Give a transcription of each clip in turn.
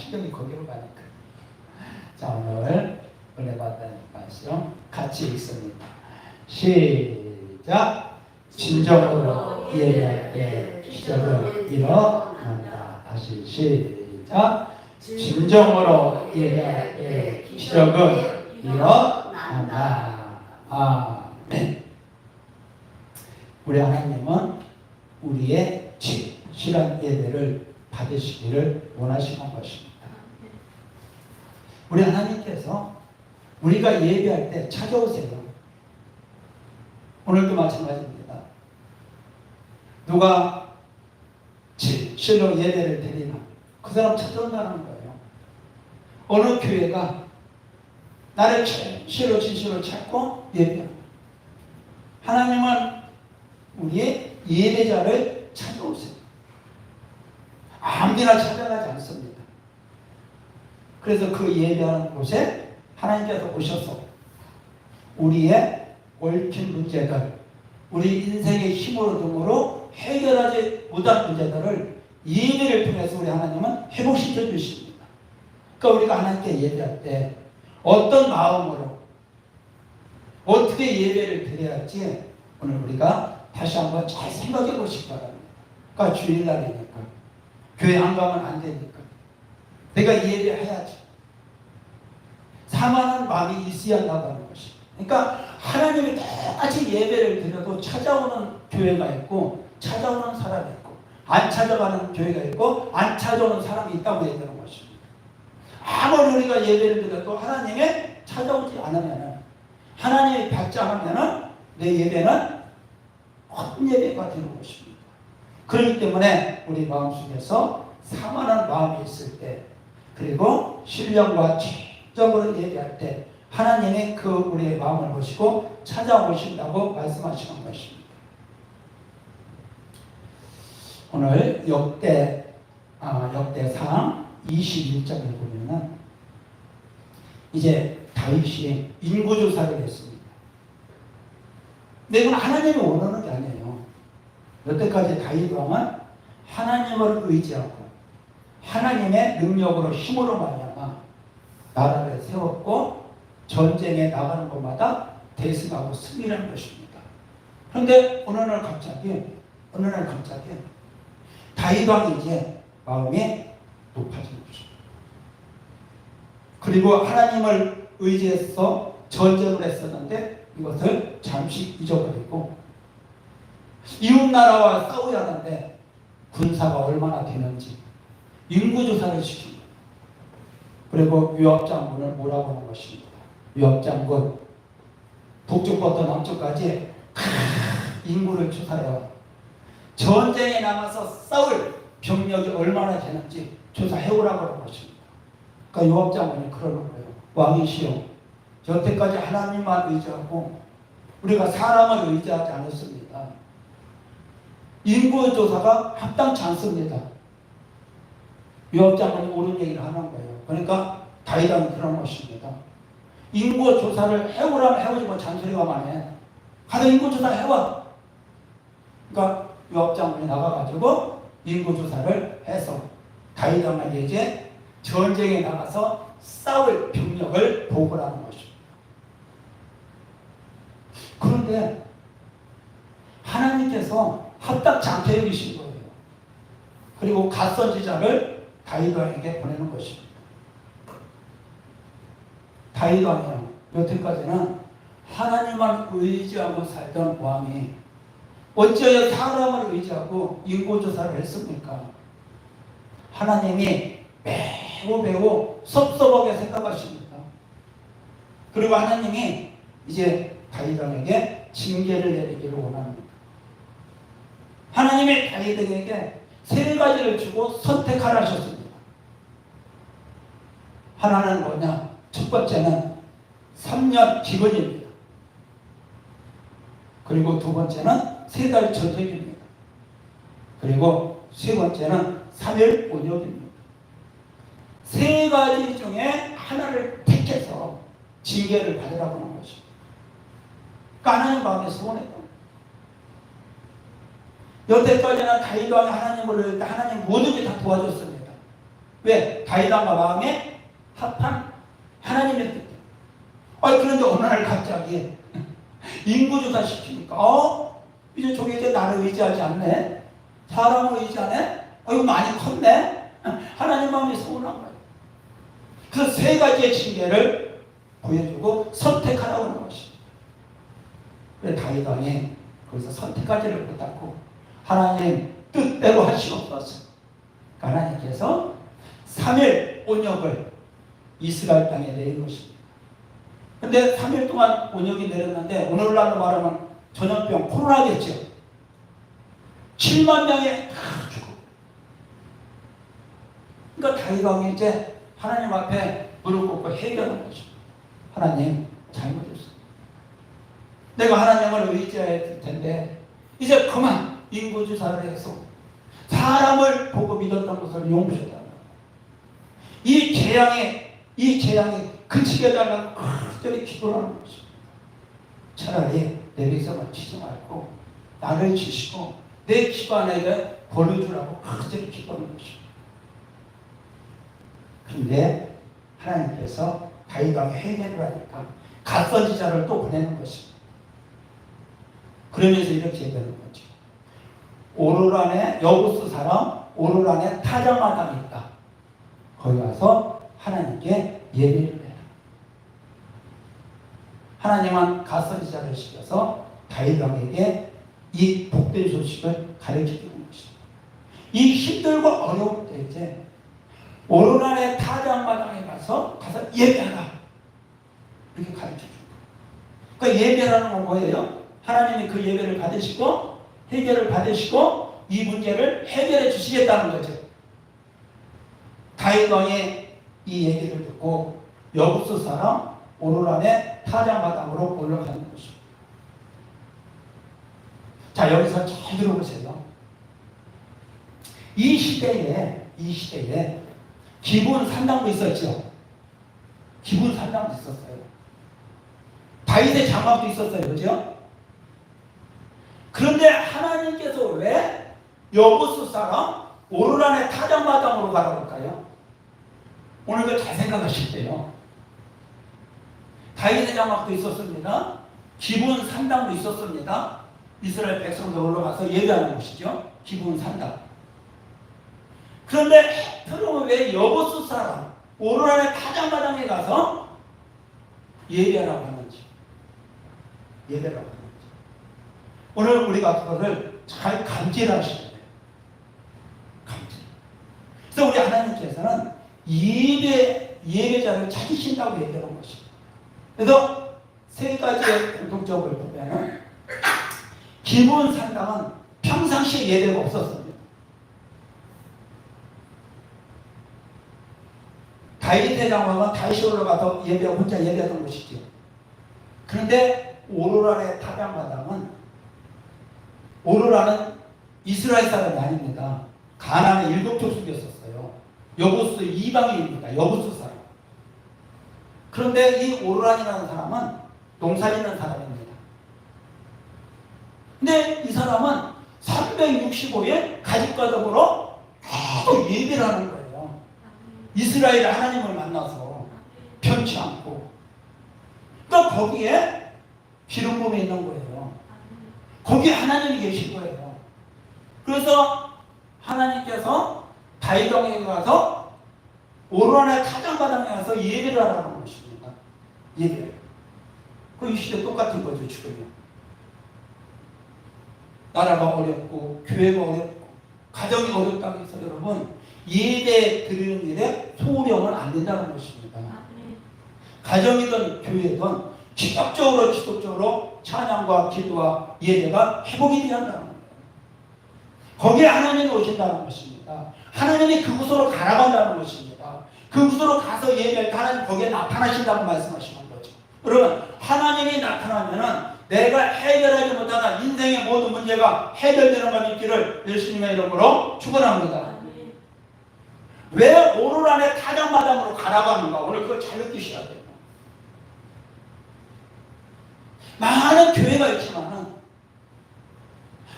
심정이 거기로 가니까. 자, 오늘 은혜 받는 말씀 같이 읽습니다. 시작. 진정으로 예배할 때 기적은 일어난다. 다시 시작. 진정으로 예배할 때 기적은 일어난다. 아멘. 우리 하나님은 우리의 진실한 예배를 받으시기를 원하시는 것입니다. 우리 하나님께서 우리가 예배할 때 찾아오세요. 오늘도 마찬가지입니다. 누가 진실로 예배를 드리나 그 사람 찾아온다는 거예요. 어느 교회가 나를 진실로 찾고 예배합니다. 하나님은 우리의 예배자를 찾아오세요. 아무데나 찾아가지 않습니다. 그래서 그 예배하는 곳에 하나님께서 오셔서 우리의 얽힌 문제들, 우리 인생의 힘으로 등으로 해결하지 못한 문제들을 예배를 통해서 우리 하나님은 회복시켜 주십니다. 그러니까 우리가 하나님께 예배할 때 어떤 마음으로 어떻게 예배를 드려야 할지 오늘 우리가 다시 한번 잘 생각해 보시기 바랍니다. 그러니까 주일날이니까 교회 안 가면 안 되니까 내가 예배해야지. 사모하는 마음이 있어야 나가는 것이. 그러니까 하나님이 똑같이 예배를 드려도 찾아오는 교회가 있고 찾아오는 사람이 있고 안 찾아가는 교회가 있고 안 찾아오는 사람이 있다고 얘기하는 것입니다. 아무리 우리가 예배를 드려도 하나님이 찾아오지 않으면 하나님이 받지 않으면 내 예배는 헛된 예배가 되는 것입니다. 그렇기 때문에 우리 마음속에서 사모하는 마음이 있을 때 그리고 신령과 진정으로 예배할 때 하나님이 그 우리의 마음을 보시고 찾아오신다고 말씀하시는 것입니다. 오늘 역대상 21장을 보면은 이제 다윗이 인구조사를 했습니다. 근데 이건 하나님이 원하는 게 아니에요. 여태까지 다윗 왕은 하나님을 의지하고 하나님의 능력으로 힘으로 말미암아 나라를 세웠고 전쟁에 나가는 곳마다 대승하고 승리하는 것입니다. 그런데 어느 날 갑자기 다윗 왕이 이제 마음이 높아진 것입니다. 그리고 하나님을 의지해서 전쟁을 했었는데 이것을 잠시 잊어버리고 이웃나라와 싸워야 하는데 군사가 얼마나 되는지 인구조사를 시킵니다. 그리고 요압장군을 뭐라고 하는 것입니다. 요압장군 북쪽부터 남쪽까지 인구를 조사해요. 전쟁에 나가서 싸울 병력이 얼마나 되는지 조사해오라고 하는 것입니다. 그러니까 요압장군이 그러는 거예요. 왕이시여, 여태까지 하나님만 의지하고 우리가 사람을 의지하지 않았습니다. 인구조사가 합당치 않습니다. 요압장군이 옳은 얘기를 하는 거예요. 그러니까 다윗 왕이 그러는 것입니다. 인구조사를 해오라면 해오지만 잔소리가만 해. 가서 인구조사 해와. 그러니까 요압장군이 나가가지고 인구조사를 해서 다윗 왕에게 이제 전쟁에 나가서 싸울 병력을 보고라는 것입니다. 그런데 하나님께서 합당치 않게 여기신 거예요. 그리고 갓선지자를 다윗 왕에게 보내는 것입니다. 다윗 왕이요, 여태까지는 하나님만 의지하고 살던 왕이 어찌하여 사람을 의지하고 인구조사를 했습니까? 하나님이 매우 섭섭하게 생각하십니다. 그리고 하나님이 이제 다윗 왕에게 징계를 내리기를 원합니다. 하나님이 다윗에게 세 가지를 주고 선택하라 하셨습니다. 하나는 뭐냐? 첫 번째는 3년 기근입니다. 그리고 두 번째는 3달 전쟁입니다. 그리고 세 번째는 3일 온역입니다. 세 가지 중에 하나를 택해서 징계를 받으라고 하는 것입니다. 그러니까 하나님 마음에 소원했던 거예요. 여태까지는 다윗 왕이 하나님을 하나님 모든 게 다 도와줬습니다. 왜? 다윗왕과 마음에 합한 하나님의 뜻. 그런데 어느 날 갑자기 인구조사 시키니까 이제 저게 이제 나를 의지하지 않네. 사람을 의지하네. 이거 많이 컸네. 하나님 마음이 서운한 거예요. 그래서 세 가지의 징계를 보여주고 선택하라고 하는 것입니다. 그래서 다윗 왕이 거기서 선택하지를 못하고 하나님 뜻대로 하시옵소서. 하나님께서 3일 온역을 이스라엘 땅에 내린 것입니다. 근데 3일 동안 온역이 내렸는데 오늘날로 말하면 전염병 코로나겠죠. 7만 명이 다 죽고. 그러니까 다윗 왕이 이제 하나님 앞에 무릎 꿇고 회개하는 것입니다. 하나님 잘못했어. 내가 하나님을 의지해야 될 텐데 이제 그만 인구조사를 해서 사람을 보고 믿었던 것을 용서해달라. 이 재앙이 그치게 해달라고 그들이 기도를 하는 것입니다. 차라리 내 백성을 치지 말고 나를 치시고 내 기관에게 벌어주라고 그들이 기도하는 것입니다. 그런데 하나님께서 다윗 왕이 회개를 하니까 갓선지자를 또 보내는 것입니다. 그러면서 이렇게 얘기하는 거죠. 오르란에 여부스 사람 오르란에 타작마당이 있다. 거기 가서 하나님께 예배를 해라. 하나님은 갓선지자를 시켜서 다윗 왕에게 이 복된 소식을 가르쳐주는 것입니다. 이 힘들고 어려울 때 이제 오르란의 타작마당에 가서 예배하라. 이렇게 가르쳐줍니다. 그러니까 예배라는 건 뭐예요? 하나님이 그 예배를 받으시고 해결을 받으시고 이 문제를 해결해 주시겠다는 거죠. 다윗 왕의 이 얘기를 듣고 여부스 사람 오르란의 타작마당으로 올라가는 것입니다. 자, 여기서 잘 들어보세요. 이 시대에 기분 산당도 있었죠. 기분 산당도 있었어요. 다윗의 장막도 있었어요. 그죠? 그런데 하나님께서 왜 여부스 사람 오르란의 타작마당으로 가라고 할까요? 오늘 그 잘 생각하실 때요. 다윗의 장막도 있었습니다. 기분 산당도 있었습니다. 이스라엘 백성들 올라가서 예배하는 곳이죠. 기분 산당. 그런데 그러면 왜 여부스 사람 오르란의 타작마당에 가서 예배하라고 하는지. 오늘 우리가 그거를 잘 감지하셔야 돼요. 감지. 그래서 우리 하나님께서는 예배자를 찾으신다고 얘기하는 것입니다. 그래서 세 가지의 공통점을 보면 기본 산당은 평상시에 예배가 없었습니다. 다윗의 장막은 다윗이 올라가서 혼자 예배하던 것이죠. 그런데 오르란의 오르란은 이스라엘 사람이 아닙니다. 가나안의 일곱 족속이었어요. 여부스 이방인입니다. 여부스 사람. 그런데 이 오르란이라는 사람은 농사 짓는 사람입니다. 근데 이 사람은 365일 가족과 더불어 계속 예배를 하는 거예요. 이스라엘 하나님을 만나서 편치 않고. 그러니까 거기에 기름 부음이 있는 거예요. 거기에 하나님이 계신 거예요. 그래서 하나님께서 다윗 왕에게 가서 오르란의 타작마당에 가서 예배를 하라는 것입니다. 예배. 그 이 시대 똑같은 거죠, 지금요. 나라가 어렵고 교회가 어렵고 가정이 어렵다고 해서 여러분 예배 드리는 일에 소홀히하면 안 된다는 것입니다. 가정이든 교회든 지속적으로 찬양과 기도와 예배가 회복이 되어야 한다는 거예요. 거기에 하나님이 오신다는 것입니다. 하나님이 그곳으로 가라간다는 것입니다. 그곳으로 가서 예배할 때 하나님 거기에 나타나신다고 말씀하시는 거죠. 여러분 하나님이 나타나면은 내가 해결하지 못하는 인생의 모든 문제가 해결되는 것 있기를 예수님의 이름으로 축원합니다. 왜 오르란의 타작마당으로 가라고 하는가? 오늘 그걸 잘 느끼셔야 돼요. 많은 교회가 있지만은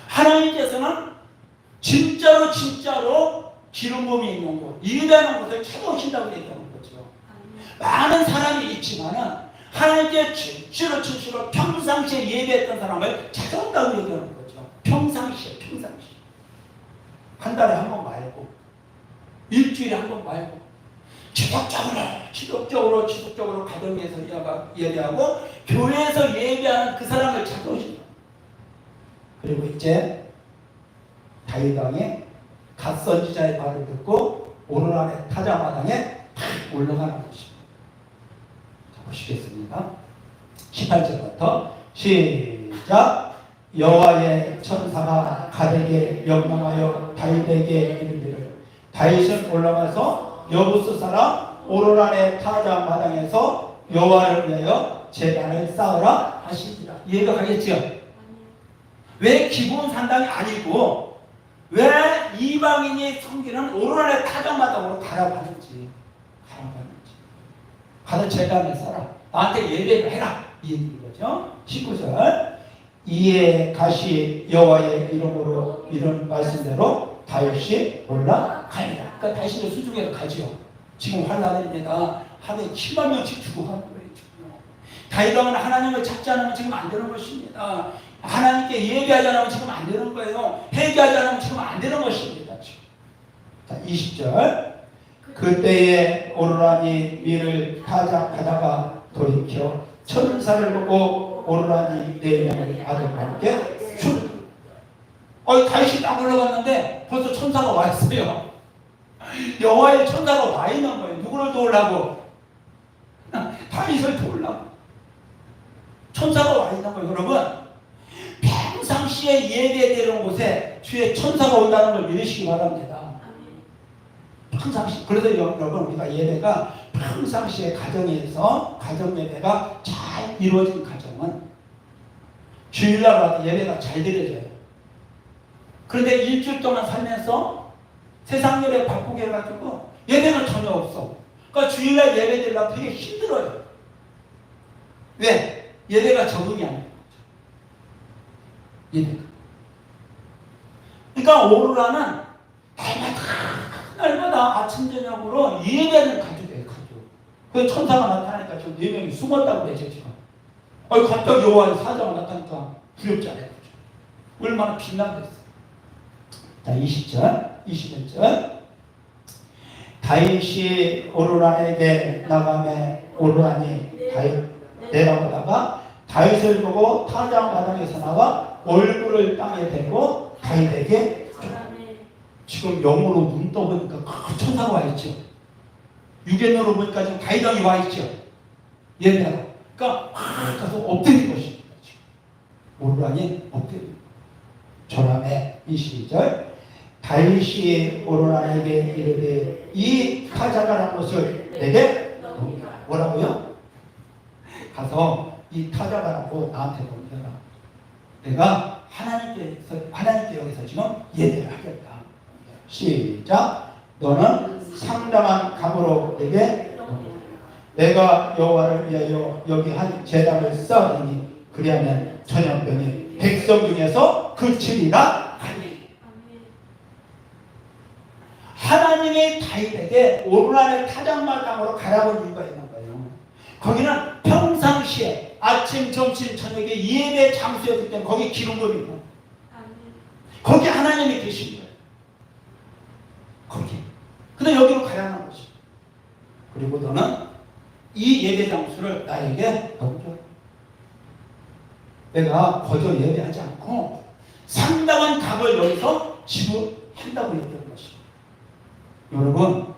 하나님께서는 진짜로 기름 부음이 있는 곳, 예배하는 곳을 찾아오신다고 얘기하는 거죠. 많은 사람이 있지만은 하나님께 진실로 평상시에 예배했던 사람을 찾아온다고 얘기하는 거죠. 평상시에. 한 달에 한 번 말고, 일주일에 한 번 말고, 지속적으로 가정에서 예배하고 교회에서 예배하는 그 사람을 찾아오신다. 그리고 이제 다윗 왕이 갓 선지자의 말을 듣고 오르락의 타작마당에 올라가는 것입니다. 자, 보시겠습니다. 18절부터 시작. 여호와의 천사가 가데게 명령하여 다윗에게 이르기를 다윗은 올라가서 여부스 사람 오르락의 타작마당에서 여호와를 위하여 제단을 쌓으라 하시니라. 이해가 가겠죠? 왜 기본 산당이 아니고 왜 이방인이 섬기는 오르락의 타작마당으로 가라고 하는지 가서 제단을 쌓아라. 나한테 예배를 해라. 이 얘기인 거죠. 19절. 이에 가시 여호와의 이름으로 이런 말씀대로 다윗이 올라가니라. 그러니까 다윗의 수중에서 가지요. 지금 환란입니다. 하루에 7만 명씩 죽어가는 거예요. 다윗 왕은 하나님을 찾지 않으면 지금 안 되는 것입니다. 하나님께 예배하지 않으면 지금 안 되는 거예요. 회개하지 않으면 지금 안 되는 것입니다. 자, 20절. 그때에 오르라니 위를 타작하다가 돌이켜 천사를 보고 오르라니 4명의 아들과 함께 죽. 다윗이 딱 올라갔는데 벌써 천사가 와 있어요. 여호와의 천사가 와 있는 거예요. 누구를 도우려고? 다윗을 도우려고. 천사가 와 있는 거예요. 여러분, 평상시에 예배되는 곳에 주의 천사가 온다는 걸 믿으시기 바랍니다. 평상시. 그래서 여러분, 우리가 예배가 평상시에 가정에서 가정 예배가 잘 이루어진 가정은 주일날 와도 예배가 잘 드려져요. 그런데 일주일 동안 살면서 세상 예배 바꾸게 해가지고 예배는 전혀 없어. 그러니까 주일날 예배 드리려고 되게 힘들어요. 왜? 예배가 적응이 안 돼요. 예배가. 그러니까 오르라는 날마다 아침 저녁으로 예배는 가져요. 그 천사가 나타나니까 저 4명이 숨었다고 그러죠. 지금. 갑자기 여호와의 사자가 나타나니까 두렵지 않아요. 얼마나 빛나겠어요. 자, 20절, 21절. 다윗이 오르란에게 나가매 오르란이 다윗 내려오다가 다윗을 보고 타작 마당에서 나와 얼굴을 땅에 대고 다윗에게 지금 영으로 눈 떠보니까 그 천사가 와 있죠. 육의 눈으로 보니까 지금 다윗 왕이 와 있죠. 예배하러. 그러니까 가서 엎드린 것입니다. 오르란이 엎드린. 조람의 22절. 다윗이 오르란에게 이르되 이 타작하는 것을 내게 뭐라고요? 가서 이 타작하는 거 나한테 넘겨라. 내가 하나님께 여기서 지금 예배를 하겠다. 시작. 너는 상당한 감으로 내가 여호와를 위하여 여기 한 제단을 쌓으니 그리하면 전염병이 백성 중에서 그치리라 하니. 하나님의 다윗에게 오르락의 타작마당으로 가라고 이유가 있는 거예요. 거기는 평상시에 아침, 점심, 저녁에 예배 장소였기 때문에 거기 기름부음이고 거기 하나님이 계신 거예요. 거기. 근데 여기로 가야 하는 것이. 그리고 너는 이 예배 장소를 나에게 넘겨. 내가 거저 예배하지 않고 상당한 값을 여기서 지불한다고 얘기하는 것이. 여러분,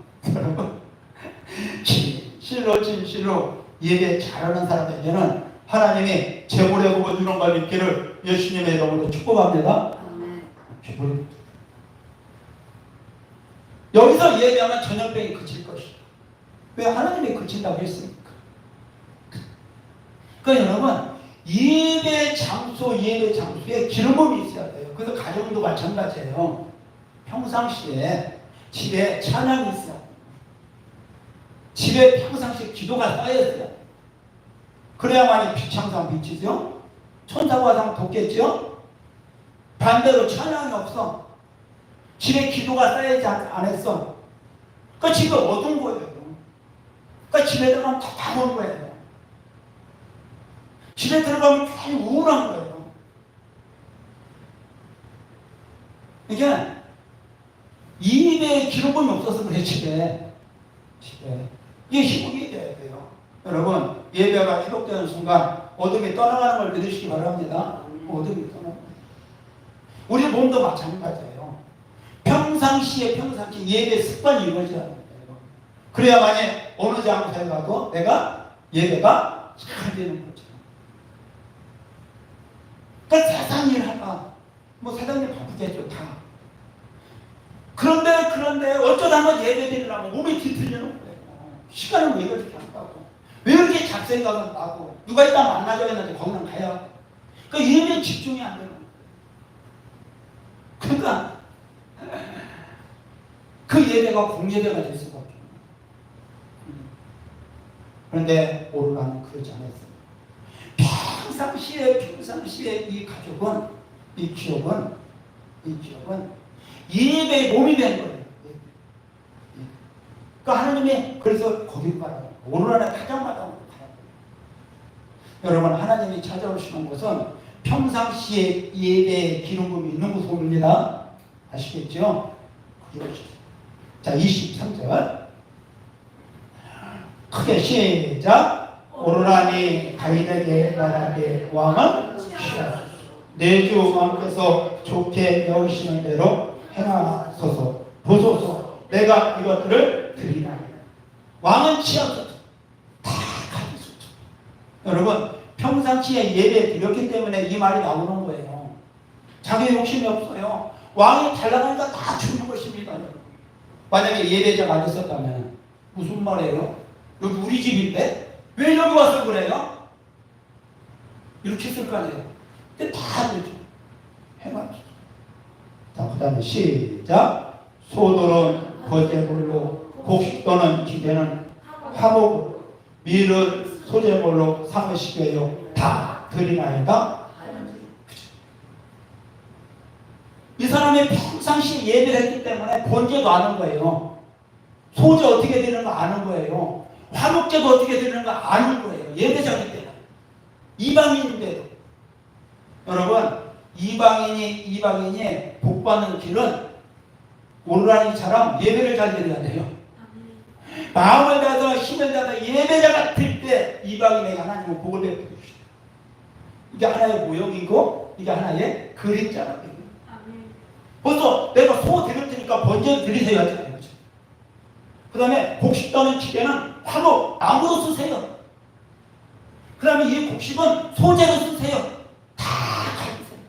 진실로 예배 잘하는 사람에게는 하나님이 재물의 복을 주는 걸 믿기를 예수님의 이름으로 축복합니다. 축복합니다. 여기서 예배하면 전염병이 그칠 것이다. 왜 하나님이 그친다고 했습니까? 그러니까 여러분, 예배 장소에 기름부음이 있어야 돼요. 그래서 가정도 마찬가지예요. 평상시에 집에 찬양이 있어야 돼요. 집에 평상시에 기도가 쌓여야 돼요. 그래야만이 빛창상 비치죠. 천사과상 돋겠죠. 반대로 찬양이 없어. 집에 기도가 쌓이지 안 했어. 그러니까 집에 어두운 거예요. 그러니까 집에 들어가면 답답한 거예요. 집에 들어가면 괜히 우울한 거예요. 이게 입에 기름감이 없어서 그래, 집에. 이게 희복이 돼야 돼요. 여러분, 예배가 희복되는 순간 어둠이 떠나가는 걸 믿으시기 바랍니다. 어둠이 떠나가는 거예요. 우리 몸도 마찬가지예요. 평상시에 예배 습관이 이루어져야 합니다. 그래야 만약 어느 장소에 가도 내가 예배가 잘 되는 거죠. 그러니까 세상 일 하나, 뭐 세상 일 바쁘겠죠, 다. 그런데 어쩌다 한번 예배 드리려면 몸이 뒤틀리는 거예요. 시간을 왜 이렇게 한다고? 왜 이렇게 잡생각은 나고? 누가 일단 만나자 했는데 거기는 가야 하고. 그러니까 예배에 집중이 안 되는 거예요. 그러니까 그 예배가 공예배가 될 수밖에 없어요. 그런데 오르라는 그러지 않았어요. 평상시에 이 가족은, 이 기업은 예배의 몸이 된 거예요. 그러니까 하나님이 그래서 거기 가라. 오르라는 가정마다 가라. 여러분, 하나님이 찾아오시는 곳은 평상시에 예배의 기름붐이 있는 곳입니다. 아시겠죠? 자, 23절. 크게 시작. 오르라니 다윗에게 말하되 왕은 내 주 왕께서 좋게 여기시는 대로 행하소서. 보소서. 내가 이것들을 드리나니. 왕은 취하소서. 다 가지소서. 여러분, 평상시에 예배 드렸기 때문에 이 말이 나오는 거예요. 자기 욕심이 없어요. 왕이 잘 나가니까 다 주는 것입니다. 만약에 예배자가 안 있었다면 무슨 말이에요? 여기 우리 집인데 왜 여기 와서 그래요? 이렇게 했을 거 아니에요. 근데 다 되죠. 해맞죠. 자, 그 다음에 시작. 소도는 거제물로, 곡식도는 기계는 화목으로, 밀은 소재물로 삼으시게요. 다 드리나이다. 이 사람이 평상시에 예배를 했기 때문에 본제도 아는 거예요. 소재 어떻게 드리는 거 아는 거예요. 화목제도 어떻게 드리는 거 아는 거예요. 예배자기 때문에. 이방인인데도. 여러분, 이방인이 복받는 길은 오르라니처럼 예배를 잘 드려야 돼요. 마음을 다해서 힘을 다해서 예배자가 될 때 이방인에게 하나님은 복을 베풀어 주시죠. 이게 하나의 모형이고 이게 하나의 그림자가 돼요. 벌써 내가 소 드릴 테니까 번제를 드리세요 하잖아요. 그 다음에 곡식 떠는 기계는 화로 나무로 쓰세요. 그 다음에 이 곡식은 소재로 쓰세요. 다 가르세요.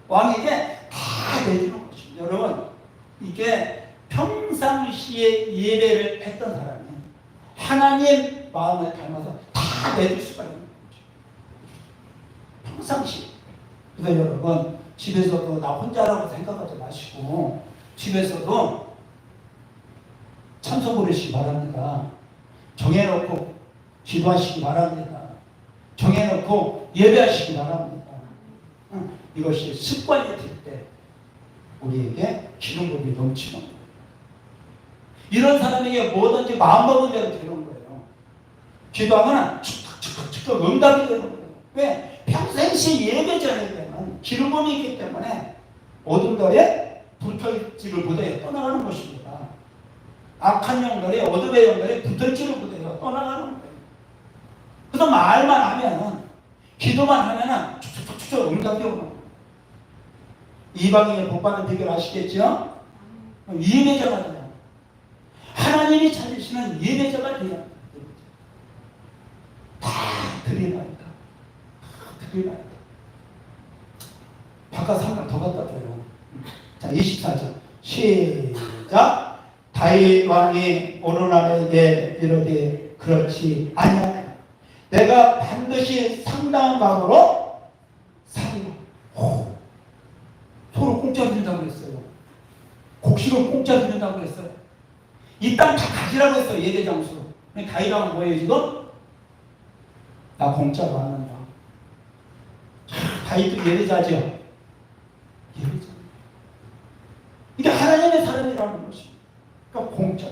왕에게 다 내주는 것입니다. 여러분, 이게 평상시에 예배를 했던 사람이 하나님 마음을 닮아서 다 내줄 수가 있는 거죠. 평상시에. 그래서 여러분, 집에서도 나 혼자라고 생각하지 마시고 집에서도 참석 부르시기 바랍니다. 정해놓고 기도하시기 바랍니다. 정해놓고 예배하시기 바랍니다. 이것이 습관이 될 때 우리에게 기름부음이 넘치는 거예요. 이런 사람에게 뭐든지 마음먹은 대로 되는 거예요. 기도하면 축축축축 응답이 되는 거예요. 왜? 평생시 예배자에게는 기름부음이 있기 때문에 어둠들의 불철지를 부대에 떠나가는 것입니다. 악한 영들이 어둠의 영들이 붙을지를 부대에 떠나가는 거예요. 그래서 말만 하면은 기도만 하면은 축축축축 응답이 오는 거예요. 이방인의 복받는 비결 아시겠죠? 예배자가 돼요. 하나님이 찾으시는 예배자가 돼요. 다 드리나이다. 드리나이다. 바깥 상관 더 갖다 줘요. 자, 24절 시작. 다윗 왕이 오르나에게 이르되 그렇지 아니하냐. 내가 반드시 상당한 값으로 사리라. 소를 공짜 드린다고 했어요. 곡식을 공짜 드린다고 했어요. 이 땅 다 가지라고 했어요. 예배장수. 다윗왕은 뭐예요 지금? 나 공짜로 안 한다. 다윗도 예배자죠. 예배자. 이게 하나님의 사람이라는 것이. 그러니까 공짜.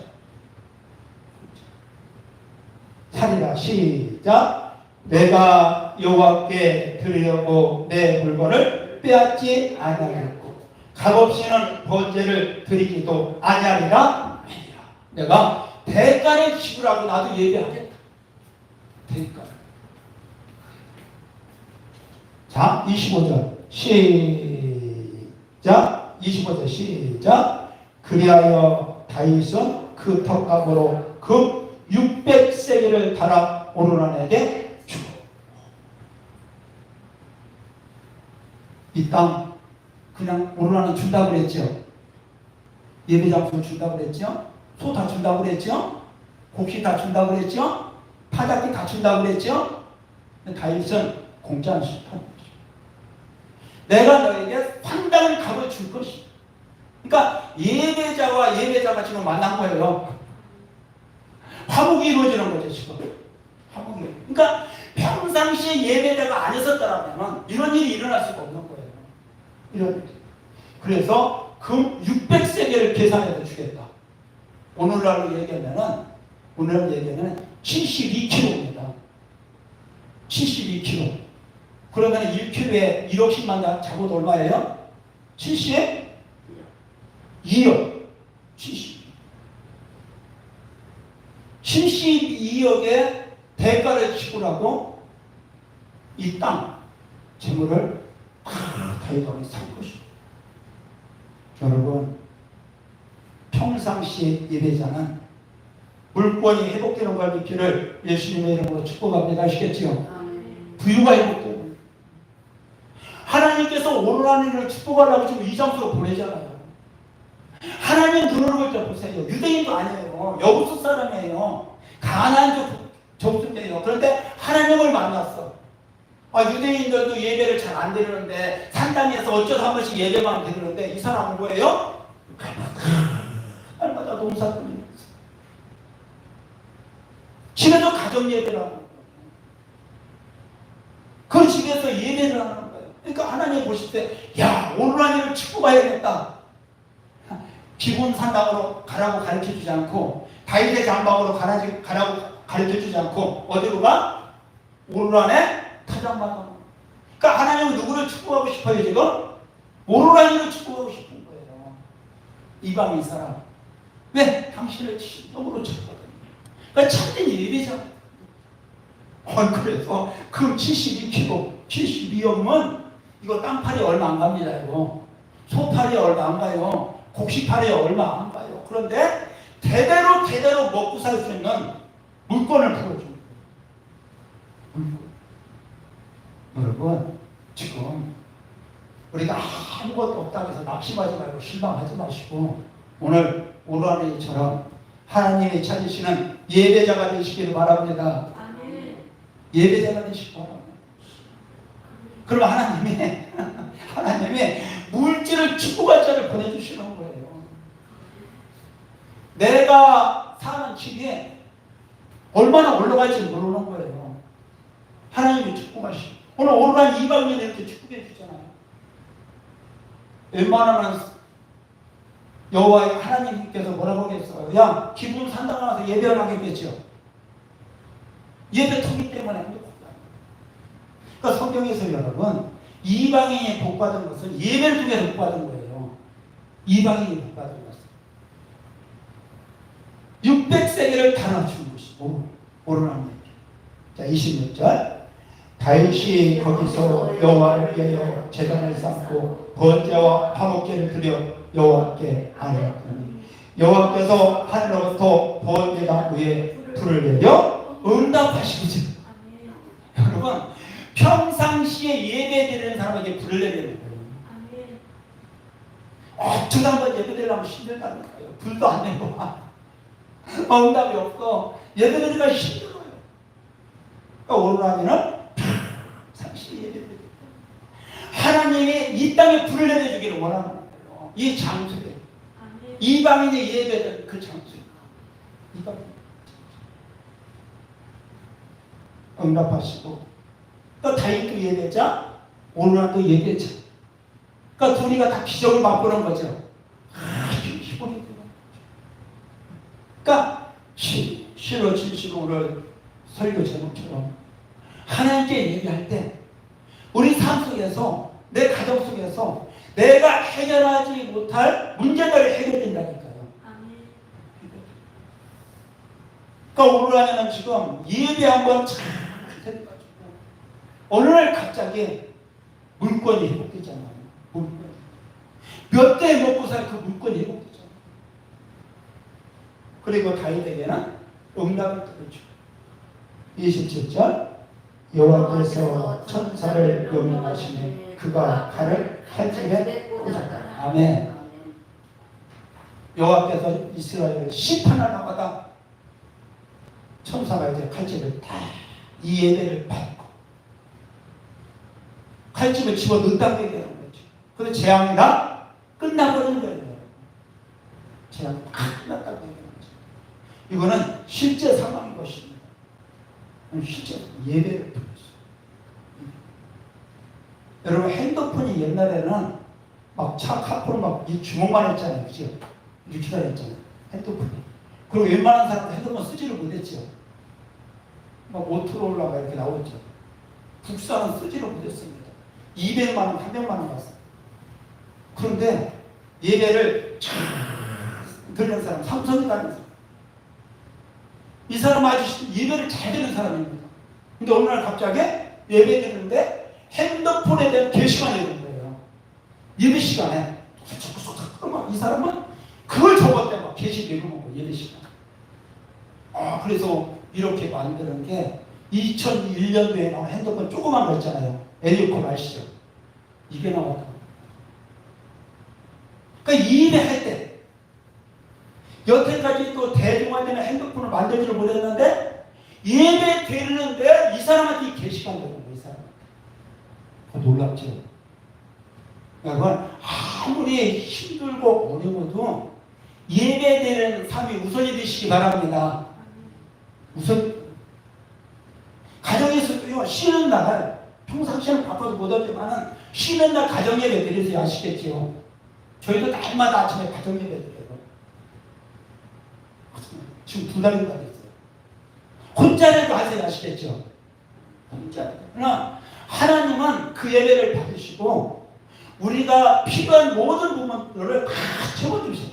살이라 시작. 내가 여호와께 드리려고 내 물건을 빼앗지 아니하겠고 값없이는 번제를 드리기도 아니하리라. 내가 대가를 지불하고 나도 예배하겠다. 대가. 자, 25절 시작. 25절 시작. 그리하여 다윗은 그 턱값으로 그 600세겔을 달아 오르난에게 주고. 이 땅 그냥 오르난은 준다고 그랬죠. 예배장소 준다고 그랬죠. 소 다 준다고 그랬죠. 곡식 다 준다고 그랬죠. 파닭기 다 준다고 그랬죠. 다윗은 공짜는 싫다는 거죠. 내가 너에게 상당한 값을 줄 것이다. 그러니까 예배자와 예배자가 지금 만난 거예요. 화목이 이루어지는 거죠, 지금. 화목이. 그러니까 평상시에 예배자가 안 있었더라면 이런 일이 일어날 수가 없는 거예요. 이런 일. 그래서 금 600세겔을 계산해서 주겠다. 오늘날로 얘기하면은 72kg입니다. 72kg. 그러면 1kg에 1억씩만 잡아도 얼마예요? 72억. 72억의 대가를 지불하고 이 땅 재물을 다윗왕이 산 것이죠. 여러분, 평상시에 예배자는 물권이 회복되는 걸 믿기를 예수님의 이름으로 축복합니다. 아시겠지요? 부유가 회복되고 하나님께서 오늘날 일을 축복하려고 지금 이 장소로 보내잖아요. 하나님 눈으로 볼 때 보세요. 유대인도 아니에요. 여부수 사람이에요. 가나안 족속이에요. 그런데 하나님을 만났어. 유대인들도 예배를 잘 안 드리는데 산당에서 어쩌다 한 번씩 예배만 드리는데 이 사람은 뭐예요? 날마다 농사 드리면서 집에서 가정 예배를 하는 거예요. 그 집에서 예배를 하는 거예요. 그러니까 하나님 보실 때, 야, 오늘날 일을 축복해야겠다. 기본 산당으로 가라고 가르쳐주지 않고 다윗의 장막으로 가라고 가르쳐주지 않고 어디로 가? 오늘날에 타작만 하는 거예요. 그러니까 하나님은 누구를 축복하고 싶어요 지금? 오늘날 일을 축복하고 싶은 거예요. 이방인 사람. 왜? 당신을 진정으로 찾거든요. 그러니까 참된 예배자. 그래서 그 72kg, 72억은 이거 땅팔이 얼마 안 갑니다. 이거 소팔이 얼마 안 가요. 곡식팔이 얼마 안 가요. 그런데 대대로 먹고 살 수 있는 물건을 풀어줍니다. 여러분, 지금 우리가 아무것도 없다고 해서 낙심하지 말고 실망하지 마시고 오늘 오라니처럼 하나님이 찾으시는 예배자가 되시기를 바랍니다. 예배자가 되시기 바랍니다. 그럼 하나님이 물질을 축복할 자를 보내주시는 거예요. 내가 사는 집이 얼마나 올라갈지 모르는 거예요. 하나님이 축복하시고 오늘 오늘날 이방인이 이렇게 축복해 주잖아요. 웬만하면 여호와 하나님께서 뭐라고 하겠어요? 야, 기분 산당 나와서 예배 안 하겠죠? 예배 터기 때문에 그러니까 성경에서 여러분 이방인이 복받은 것은 예배를 통해 복받은 거예요. 이방인이 복받은 것은 600세겔을 달아준 것이고 오르난 얘기. 자, 26절 다윗이 거기서 여호와를 위하여 제단을 쌓고 번제와 화목제를 드려 여호와께 아뢰었더니 여호와께서 하늘로부터 번제가 위에 불을 내려 응답하시기죠. 여러분, 평상시에 예배드리는 사람에게 불을 내리는 거예요. 어쩌다 한번 예배드리려면 힘들다니까요. 불도 안 내고 응답이 없어. 예배드리기가 힘들어요. 그러니까 오늘날에는 평상시에 예배드리고 하나님이 이 땅에 불을 내려주기를 원하는 거예요. 이 장소에 이방인의 예배는 그 장소에 이방인 응답하시고 또 다윗도 예배자, 오늘날도 예배자. 그러니까 둘이가 다 기적을 맛보는 거죠. 지금 오늘 설교 제목처럼 하나님께 얘기할 때 우리 삶 속에서 내 가정 속에서 내가 해결하지 못할 문제들이 해결된다니까요. 그러니까 오늘 안에는 지금 예배 한번 잘 해가지고 어느 날 갑자기 물건이 회복되잖아요. 물건. 몇 대 먹고 살 그 물건이 회복되잖아요. 그리고 다윗에게는 응답을 들어주고 27절 여호와께서 천사를 명령하시니 그가 칼을 칼집에 꽂았다. 아멘. 여호와께서 이스라엘을 심판할 때마다 천사가 이제 칼집을 다 이 예배를 받고 칼집을 집어 넣다게 되는 거죠. 그래서 재앙이 다 끝나버리는 거예요. 재앙이 다 끝났다고 얘기하는 거죠. 이거는 실제 상황인 것입니다. 실제 예배를 드렸어요. 여러분 핸드폰이 옛날에는 막 차 카포로 막 이 주먹만 했잖아요. 그죠? 이렇게 다 했잖아요. 핸드폰이. 그리고 웬만한 사람도 핸드폰 쓰지를 못했죠. 막 모토로라가 이렇게 나오죠. 국산은 쓰지를 못했습니다. 200만 원, 300만 원 갔어요. 그런데 예배를 쫙 듣는 사람, 삼성이 다니는 사람. 이 사람 아주 예배를 잘 듣는 사람입니다. 근데 어느 날 갑자기 예배 드리는데 핸드폰에 대한 게시판이 있는 거예요. 예배 시간에. 그러면 이 사람은 그걸 적었대. 막 게시 내려놓고 예배 시간. 그래서 이렇게 만드는 게 2001년도에 나온 핸드폰 조그만 거 있잖아요. 에리오콘 아시죠? 이게 나왔다. 그러니까 예배할 때 여태까지 또 대중화되는 핸드폰을 만들지를 못했는데 예배 드리는데 이 사람한테 이 게시판 되는 거예요. 이 사람한테. 놀랍죠? 여러분 아무리 힘들고 어려워도 예배 드리는 삶이 우선이 되시기 바랍니다. 우선 가정에서도요 쉬는 날 평상시에는 바빠서 못하지만 쉬는 날 가정예배 드리세요. 아시겠죠? 저희도 날마다 아침에 가정예배 드려요. 지금 2달인가 됐어요. 혼자라도 하세요. 아시겠죠? 혼자라도. 그러나 하나님은 그 예배를 받으시고 우리가 필요한 모든 부분들을 다 채워주세요.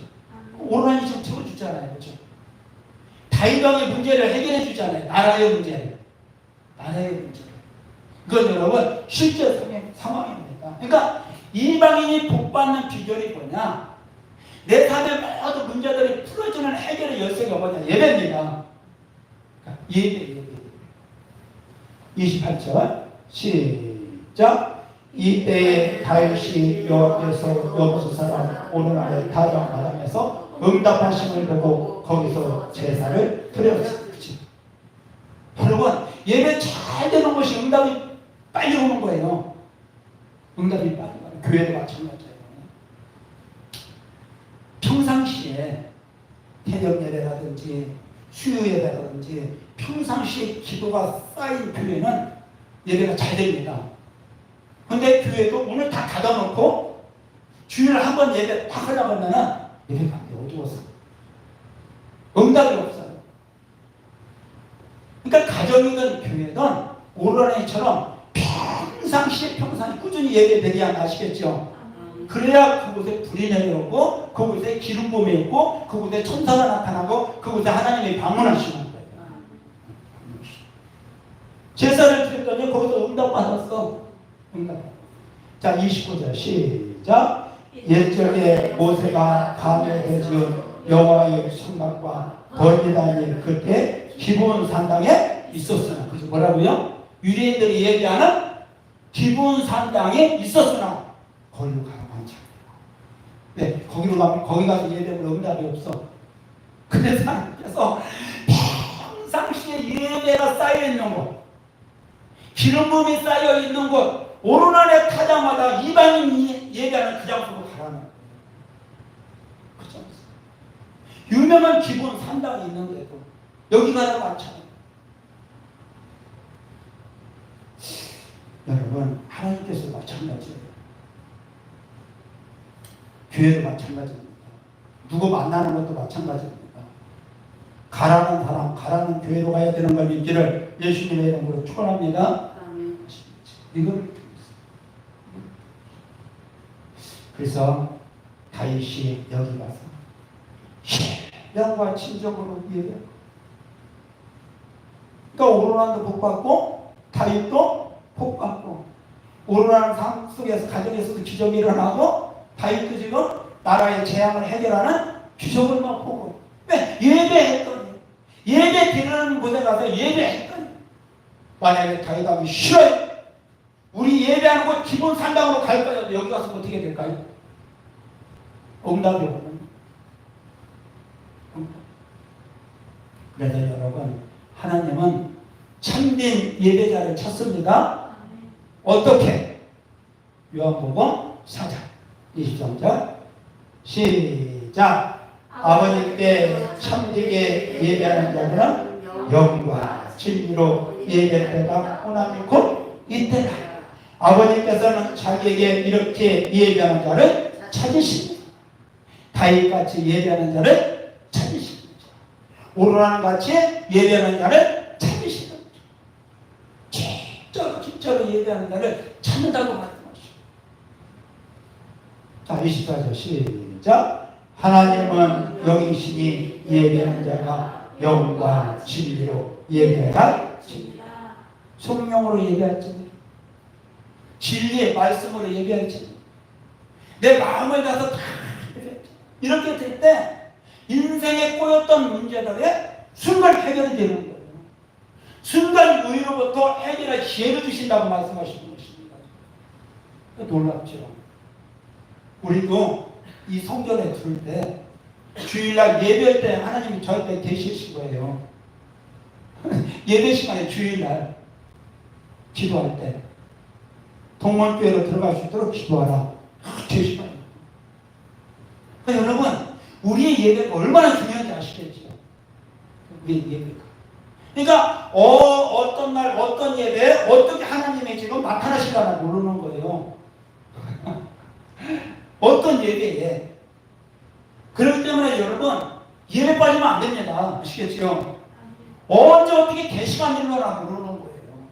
오라니 지금 채워주잖아요. 그렇죠? 다윗왕의 문제를 해결해 주잖아요. 나라의 문제를. 나라의 문제를. 그건 여러분 실제 상황입니다. 그러니까 이방인이 복받는 비결이 뭐냐? 내 삶의 모든 문제들이 풀어주는 해결의 열쇠가 뭐냐? 예배입니다. 예배. 28절 시작. 이때에 다윗이 여호와께서 여부수 사람 오르날의 타작 마당에서 응답하심을 보고 거기서 제사를 드렸어요. 여러분 예배 잘 되는 것이 응답이 빨리 오는 거예요. 응답이 빨리 오는 교회도 마찬가지예요. 평상시에 태령 예배라든지 수요 예배라든지 평상시에 기도가 쌓인 교회는 예배가 잘 됩니다. 근데 교회도 오늘 다 닫아놓고 주일에 한번 예배 딱 하려고 하면은 예배가 안 돼. 어두워서. 응답이 없어요. 그러니까 가정이든 교회든 오로라니처럼 평상시에 꾸준히 예배드려야 아시겠죠? 그래야 그곳에 불이 내려오고 그곳에 기름 부음이 있고 그곳에 천사가 나타나고 그곳에 하나님이 방문하시는 거예요. 제사를 드렸더니 거기서 응답받았어. 응답. 자 29절 시작. 옛적에 모세가 감에 지은 여호와의 성막과 번제단이 그때 기브온 산당에 있었으나. 그래서 뭐라고요? 유대인들이 얘기하는 기브온 산당에 있었으나 거기로 가라고 하죠. 네, 거기로 가면 거기 가서 예배하면 응답이 없어. 그래서 하나님께서 평상시에 예배가 쌓여 있는 곳, 기름 부음이 쌓여 있는 곳, 오르날에 타자마자 이방인 예배하는 그 장소로 가라는 거예요. 그 장소. 유명한 기브온 산당이 있는데도 여기 가라고 하잖아요. 여러분 하나님께서 마찬가지예요. 교회도 마찬가지입니다. 누구 만나는 것도 마찬가지입니다. 가라는 사람, 가라는 교회로 가야 되는 걸 믿기를 예수님의 이름으로 축원합니다. 이걸 그래서 다윗이 여기 가서 신령과 친정으로 예배. 그러니까 오르난도 복받고 다윗도 복받고 오르난 삶 속에서 가정에서도 기적이 일어나고 다윗도 지금 나라의 재앙을 해결하는 기적을 맛보고 왜? 예배했더니 예배 드리는 곳에 가서 예배했더니 만약에 다윗하면 싫어요. 우리 예배하는 곳 기본 상당으로 갈 거예요. 여기 가서 어떻게 될까요? 응답이 없는. 그래서 여러분 하나님은 참된 예배자를 찾습니다. 어떻게? 요한복음 4장 23절 시작. 아버님께 참되게 예배하는 자들은 영과 진리로 예배할 때가 호남이 곧 이때다. 아버님께서는 자기에게 이렇게 예배하는 자를 찾으십니다. 다윗같이 예배하는 자를 찾으십니다. 오르난 같이 예배하는 자를 찾으십니다. 진짜로 예배하는 자를 찾는다고 말씀하시죠. 자, 24절 시작. 하나님은 영이시니 예배하는 자가 영과 진리로 예배할 진리. 성령으로 예배할 진리. 진리의 말씀으로 예배할 진리. 내 마음을 가서 다 이렇게 될 때 인생에 꼬였던 문제들이 순간 해결이 되는 거예요. 순간 위로부터 해결할 기회를 주신다고 말씀하시는 것입니다. 놀랍죠. 우리도 이 성전에 들을 때 주일날 예배할 때 하나님이 저한테 계시신 거예요. 예배 시간에 주일날 기도할 때 동문교회로 들어갈 수 있도록 기도하라. 제 시간이에요. 여러분 우리의 예배가 얼마나 중요한지 아시겠죠? 우리의 예배가. 그러니까 어떤 날 어떤 예배 어떻게 하나님의 지금 나타나실까나 모르는 거예요. 어떤 예배에. 그렇기 때문에 여러분 예배 빠지면 안 됩니다. 아시겠죠? 언제 어떻게 계시가 내려가나 모르는 거예요.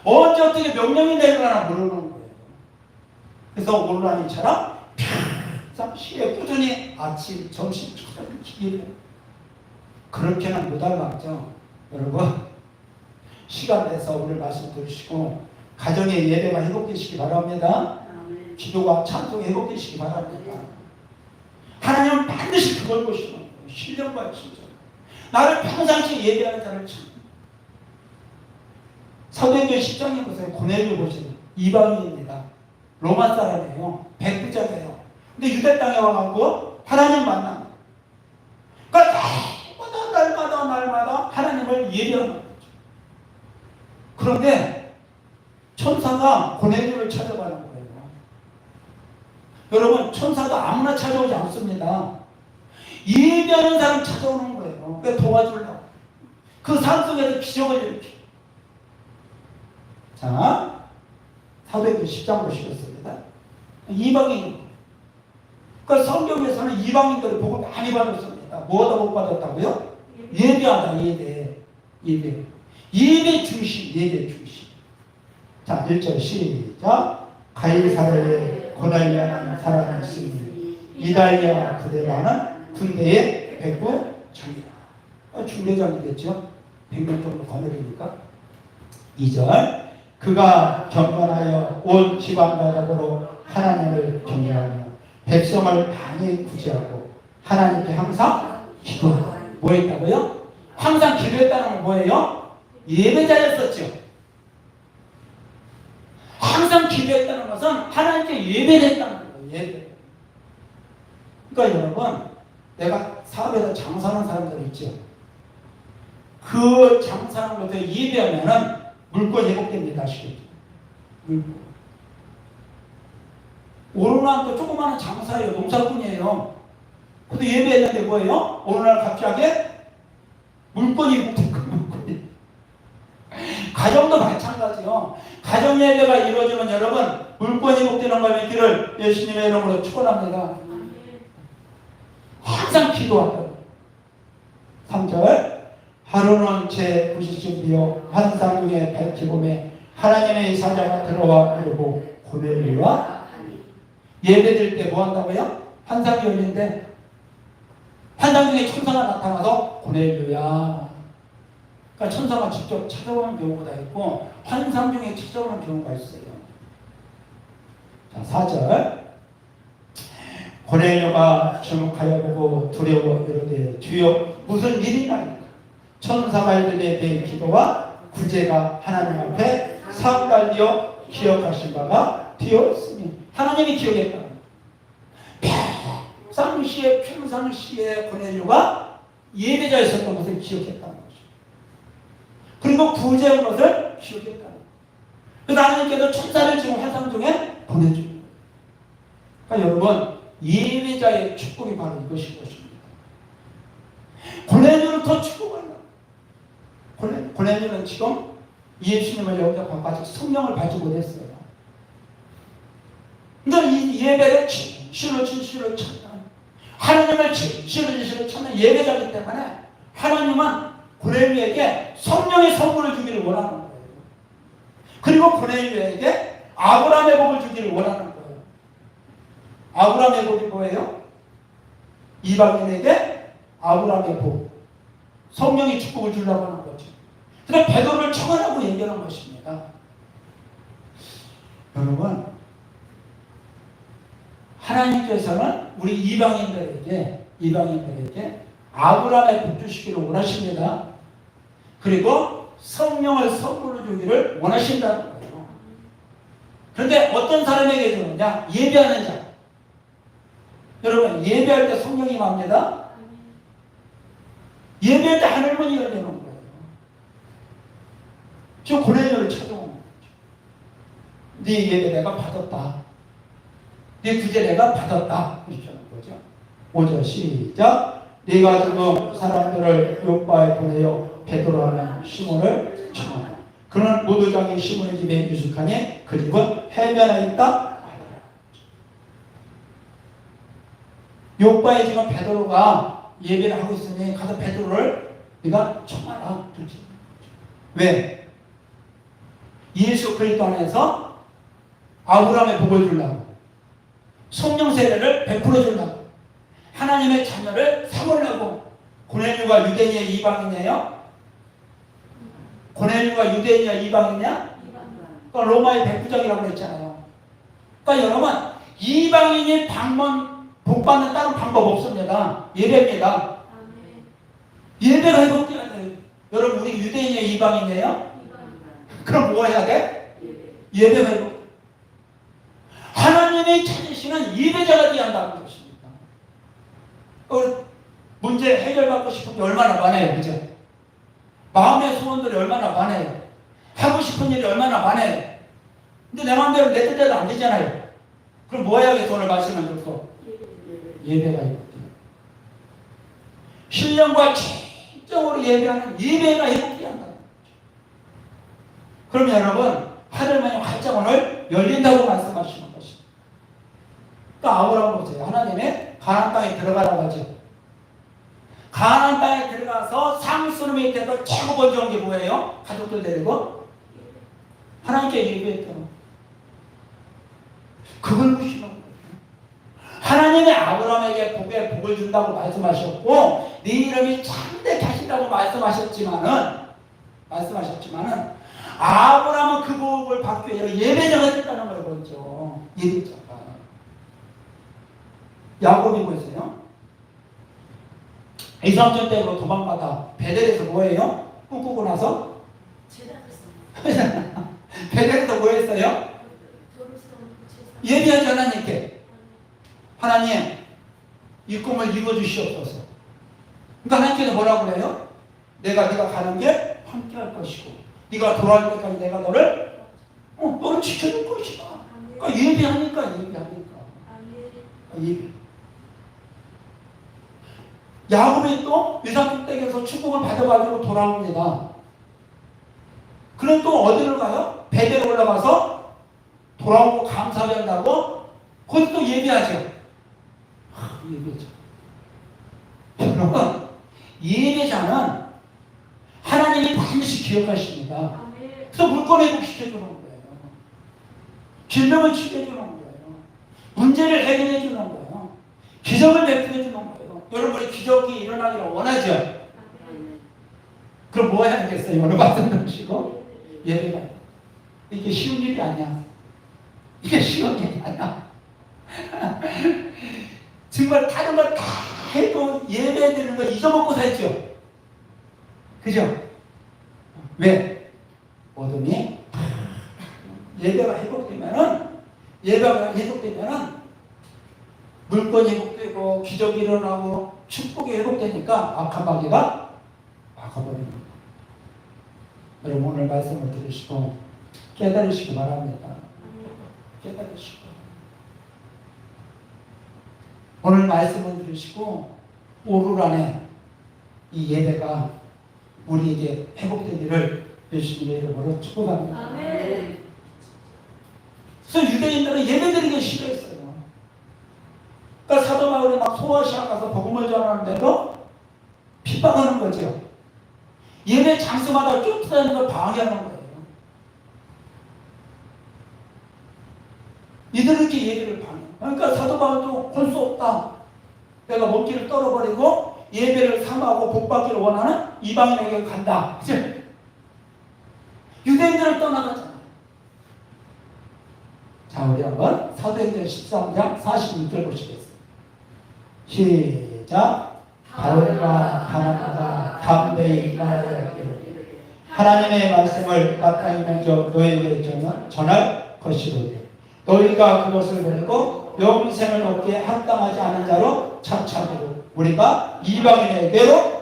언제 어떻게 명령이 내려가나 모르는 거예요. 그래서 오르나니처럼 시에 꾸준히 아침, 점심, 저녁 예배. 그렇게는 못 알았죠. 여러분 시간 내서 오늘 말씀 들으시고 가정의 예배가 회복되시기 바랍니다. 기도가 찬송이 회복되시기 바랍니다. 하나님은 반드시 그걸 보시는 거예요. 신령과 진정. 나를 평상시 예배하는 자를 참. 사도행전 10장에 보세요. 고넬료 보시는 이방인입니다. 로마 사람이에요. 백부자예요. 근데 유대 땅에 와가지고 하나님 만나. 그러니까 날마다 하나님을 예배하는 거죠. 그런데 천사가 고넬료를 찾아가는 거예요. 여러분 천사도 아무나 찾아오지 않습니다. 예배하는 사람 찾아오는 거예요. 왜 도와주려고. 그 삶 속에서 기적을 일으키고. 자, 사도행전 10장 보시겠습니다. 이방인. 그러니까 성경에서는 이방인들의 복을 많이 받았습니다. 뭐하다 복 받았다고요? 예배하다, 예배. 예배 중심, 예배 중심. 자, 1절 시작. 가이사랴에 고달리아라는 사람이 있으니 이달리아 부대라는 군대의 백부장이다. 중대장이겠죠. 100명 정도 거느리니까. 2절 그가 경건하여 온 지방 바닥으로 하나님을 경외하며 백성을 많이 구제하고 하나님께 항상 기도하고. 뭐 했다고요? 항상 기도했다는 건 뭐예요? 예배자였었죠. 항상 기도했다는 것은 하나님께 예배를 했다는 거예요. 예배. 그러니까 여러분 내가 사업에서 장사하는 사람들 있죠. 그 장사하는 것에 예배하면은 물건 회복됩니다. 아시겠죠? 물건. 오르난도 조그마한 장사예요. 농사꾼이에요. 근데 예배했는데 뭐예요? 어느 날 갑자기 물건이 회복된 거예요. 물건이. 가정도 마찬가지요. 가정 예배가 이루어지면 여러분 물건이 회복되는 것의 길을 예수님의 이름으로 축원합니다. 항상 기도하고 3절 하루는 제 부시심이요 환상 중에 밝히봄에 하나님의 사자가 들어와 이르고 고넬료와 예배드릴 때 뭐 한다고요? 환상이 열리는데 환상 중에 천사가 나타나서 고넬료야. 그러니까 천사가 직접 찾아오는 경우가 있고 환상 중에 찾아오는 경우가 있어요. 자, 4절 고넬료가 주목하여 보고 두려워 이르되 주여 무슨 일이나이까. 천사가 이르되 내 기도와 구제가 하나님 앞에 상달되어 기억하신 바가 되었으니 하나님이 기억했다. 평상시에 고넬료가 예배자였었던 것을 기억했다는 거죠. 그리고 구제한 것을 기억했다는 거죠. 그래서 하나님께서 천사를 지금 환상 중에 보내줍니다. 그러니까 여러분 예배자의 축복이 바로 이것인 것입니다. 고넬료를 더 축복하려고. 고넬료는 지금 예수님을 영접하고 아직 성령을 받지 못했어요. 그러니까 이 예배를 진실로 찾는 하나님을 진실로 찾는 예배자이기 때문에 하나님은 고넬료에게 성령의 선물을 주기를 원하는 거예요. 그리고 고넬료에게 아브라함의 복을 주기를 원하는 거예요. 아브라함의 복이 뭐예요? 이방인에게 아브라함의 복, 성령의 축복을 주려고 하는 거죠. 그래서 베드로를 청하라고 얘기하는 것입니다. 여러분, 하나님께서는 우리 이방인들에게 아브라함의 복 주시기를 원하십니다. 그리고 성령을 선물로 주기를 원하신다는 거예요. 그런데 어떤 사람에게 주느냐? 예배하는 자. 여러분 예배할 때 성령이 맙니다. 예배할 때 하늘문이 열리는 거예요. 지금 고넬료를 찾아오는 거죠. 네 예배 내가 받았다. 네 구제 내가 받았다. 그러시는 거죠. 5절 시작. 네가 지금 사람들을 요바에 보내어 베드로라는 시몬을 청하라. 그는 모두장이 시몬의 집에 유숙하니 그 집은 해변에 있다. 요바에 지금 베드로가 예배를 하고 있으니 가서 베드로를 네가 청하라. 왜? 예수 그리스도 안에서 아브라함의 복을 주려고, 성령 세례를 베풀어 주려고, 하나님의 자녀를 삼으려고. 고넬료가 유대인이냐 이방이냐요? 고넬료가 유대인이냐 이방이냐? 그러니까 로마의 백부장이라고 했잖아요. 그러니까 여러분 이방인이 복 받는 다른 방법 없습니다. 예배입니다. 예배가 회복돼야 돼요. 여러분 우리 유대인이냐 이방이냐요? 그럼 뭐 해야 돼? 예배 회복. 하나님이 찾으시는 예배자가 되어야 한다는 것입니다. 문제 해결받고 싶은 게 얼마나 많아요. 그죠? 마음의 소원들이 얼마나 많아요. 하고 싶은 일이 얼마나 많아요. 근데 내 마음대로 내 뜻대로 안 되잖아요. 그럼 뭐 해야 돼? 오늘 말씀을 듣고 예배가 있거든요. 신령과 진정으로 예배하는 예배가 회복돼야 한다. 그러면 여러분 하늘만이 활짝 오늘 열린다고 말씀하시는 것입니다. 그러니까 아브라함 보세요. 하나님의 가나안 땅에 들어가라고 하죠. 가나안 땅에 들어가서 상수름 밑에서 최고 먼저 온 게 뭐예요? 가족들 데리고 하나님께 예배했잖아. 그걸 보시는 거예요. 하나님의 아브라함에게 복을 준다고 말씀하셨고 네 이름이 참되게 하신다고 말씀하셨지만은 아브라함은 그 복을 받기 위해 예배자가 됐다는 걸 보죠. 예배자가. 야곱이 보세요. 이삼촌 댁으로 도망가다 베델에서 뭐해요? 꿈꾸고 나서 베델에서 뭐했어요? 예배하지 하나님께. 하나님 이 꿈을 이루어주시옵소서. 그러니까 하나님께서 뭐라고 그래요? 네가 가는 길 함께 할 것이고 네가 돌아올 때까지 내가 너를 지켜줄 것이다. 그러니까 예배하니까. 예배. 야곱이 또 이삭 댁에서 축복을 받아가지고 돌아옵니다. 그럼 또 어디를 가요? 베델에 올라가서 돌아오고 감사한다고 거기서 또 예배하죠. 예배죠. 여러분 예배자는 하나님이 반드시 기억하십니다. 그래서 물건 회복시켜주는 거예요. 질병을 치료해주는 거예요. 문제를 해결해주는 거예요. 기적을 베풀어주는 거예요. 여러분이 기적이 일어나기를 원하죠? 그럼 뭐 해야 되겠어요? 여러 말씀 드시고 예배가 이게 쉬운 일이 아니야. 이게 쉬운 일이 아니야. 정말 다른 걸 다 해도 예배 드리는 거 잊어먹고 살죠. 그죠? 왜? 어둠이 예배가 회복되면은 물건이 회복되고 기적이 일어나고 축복이 회복되니까 악한 마귀가 막아버리는 거예요. 여러분 오늘 말씀을 들으시고 깨달으시기 바랍니다. 깨달으시고 오늘 말씀을 들으시고 오늘 안에 이 예배가 우리에게 회복되기를 예수님의 이름으로 축복합니다. 아멘. 그래서 유대인들은 예배드리기 싫어했어요. 그러니까 사도 바울이 막 소아시아 가서 복음을 전하는데도 핍박하는 거죠. 예배 장소마다 쫓아다니는 걸 방해하는 거예요. 이들은 이렇게 예배를 방해. 그러니까 사도 바울도 할 수 없다. 내가 몸길을 떨어버리고 예배를 삼하고 복받기를 원하는 이방인에게 간다. 그치? 유대인들을 떠나갔잖아요. 자, 우리 한번 사도행전 13장 46절 보시겠습니다. 시작. 바울과 바나바가 담대히 말하기를 하나님의 말씀을 마땅히 먼저 너희에게 전할 것이로되 너희가 그것을 버리고 영생을 얻기에 합당하지 않은 자로 착착으로 우리가 이방인에게로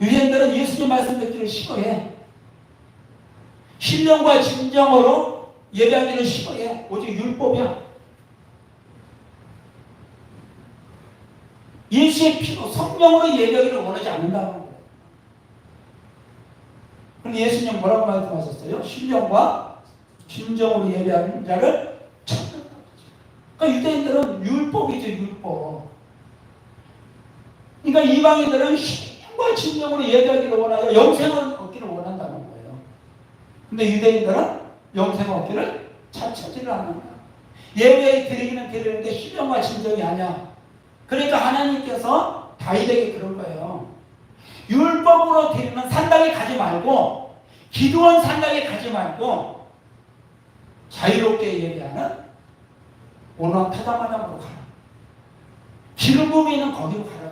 유대인들은 예수님 말씀 듣기를 싫어해. 신령과 진정으로 예배하기를 싫어해. 오직 율법이야. 예수의 피로 성령으로 예배하기를 원하지 않는다는 거예요. 그럼 예수님 뭐라고 말씀하셨어요? 신령과 진정으로 예배하는 자를 찾는다. 그러니까 유대인들은 율법이죠, 율법. 그러니까 이방인들은 신령과 진정으로 예배하기를 원하여 영생을 얻기를 원한다는 거예요. 근데 유대인들은 영생을 얻기를 찾지를 않는 거예요. 예배 드리기는 드리는데 신령과 진정이 아니야. 그러니까 하나님께서 다윗에게 그런 거예요. 율법으로 드리는 산당에 가지 말고 기도원 산당에 가지 말고 자유롭게 예배하는 온화한 타다마당으로 가라. 기름 부음이 있는 거기로 가라.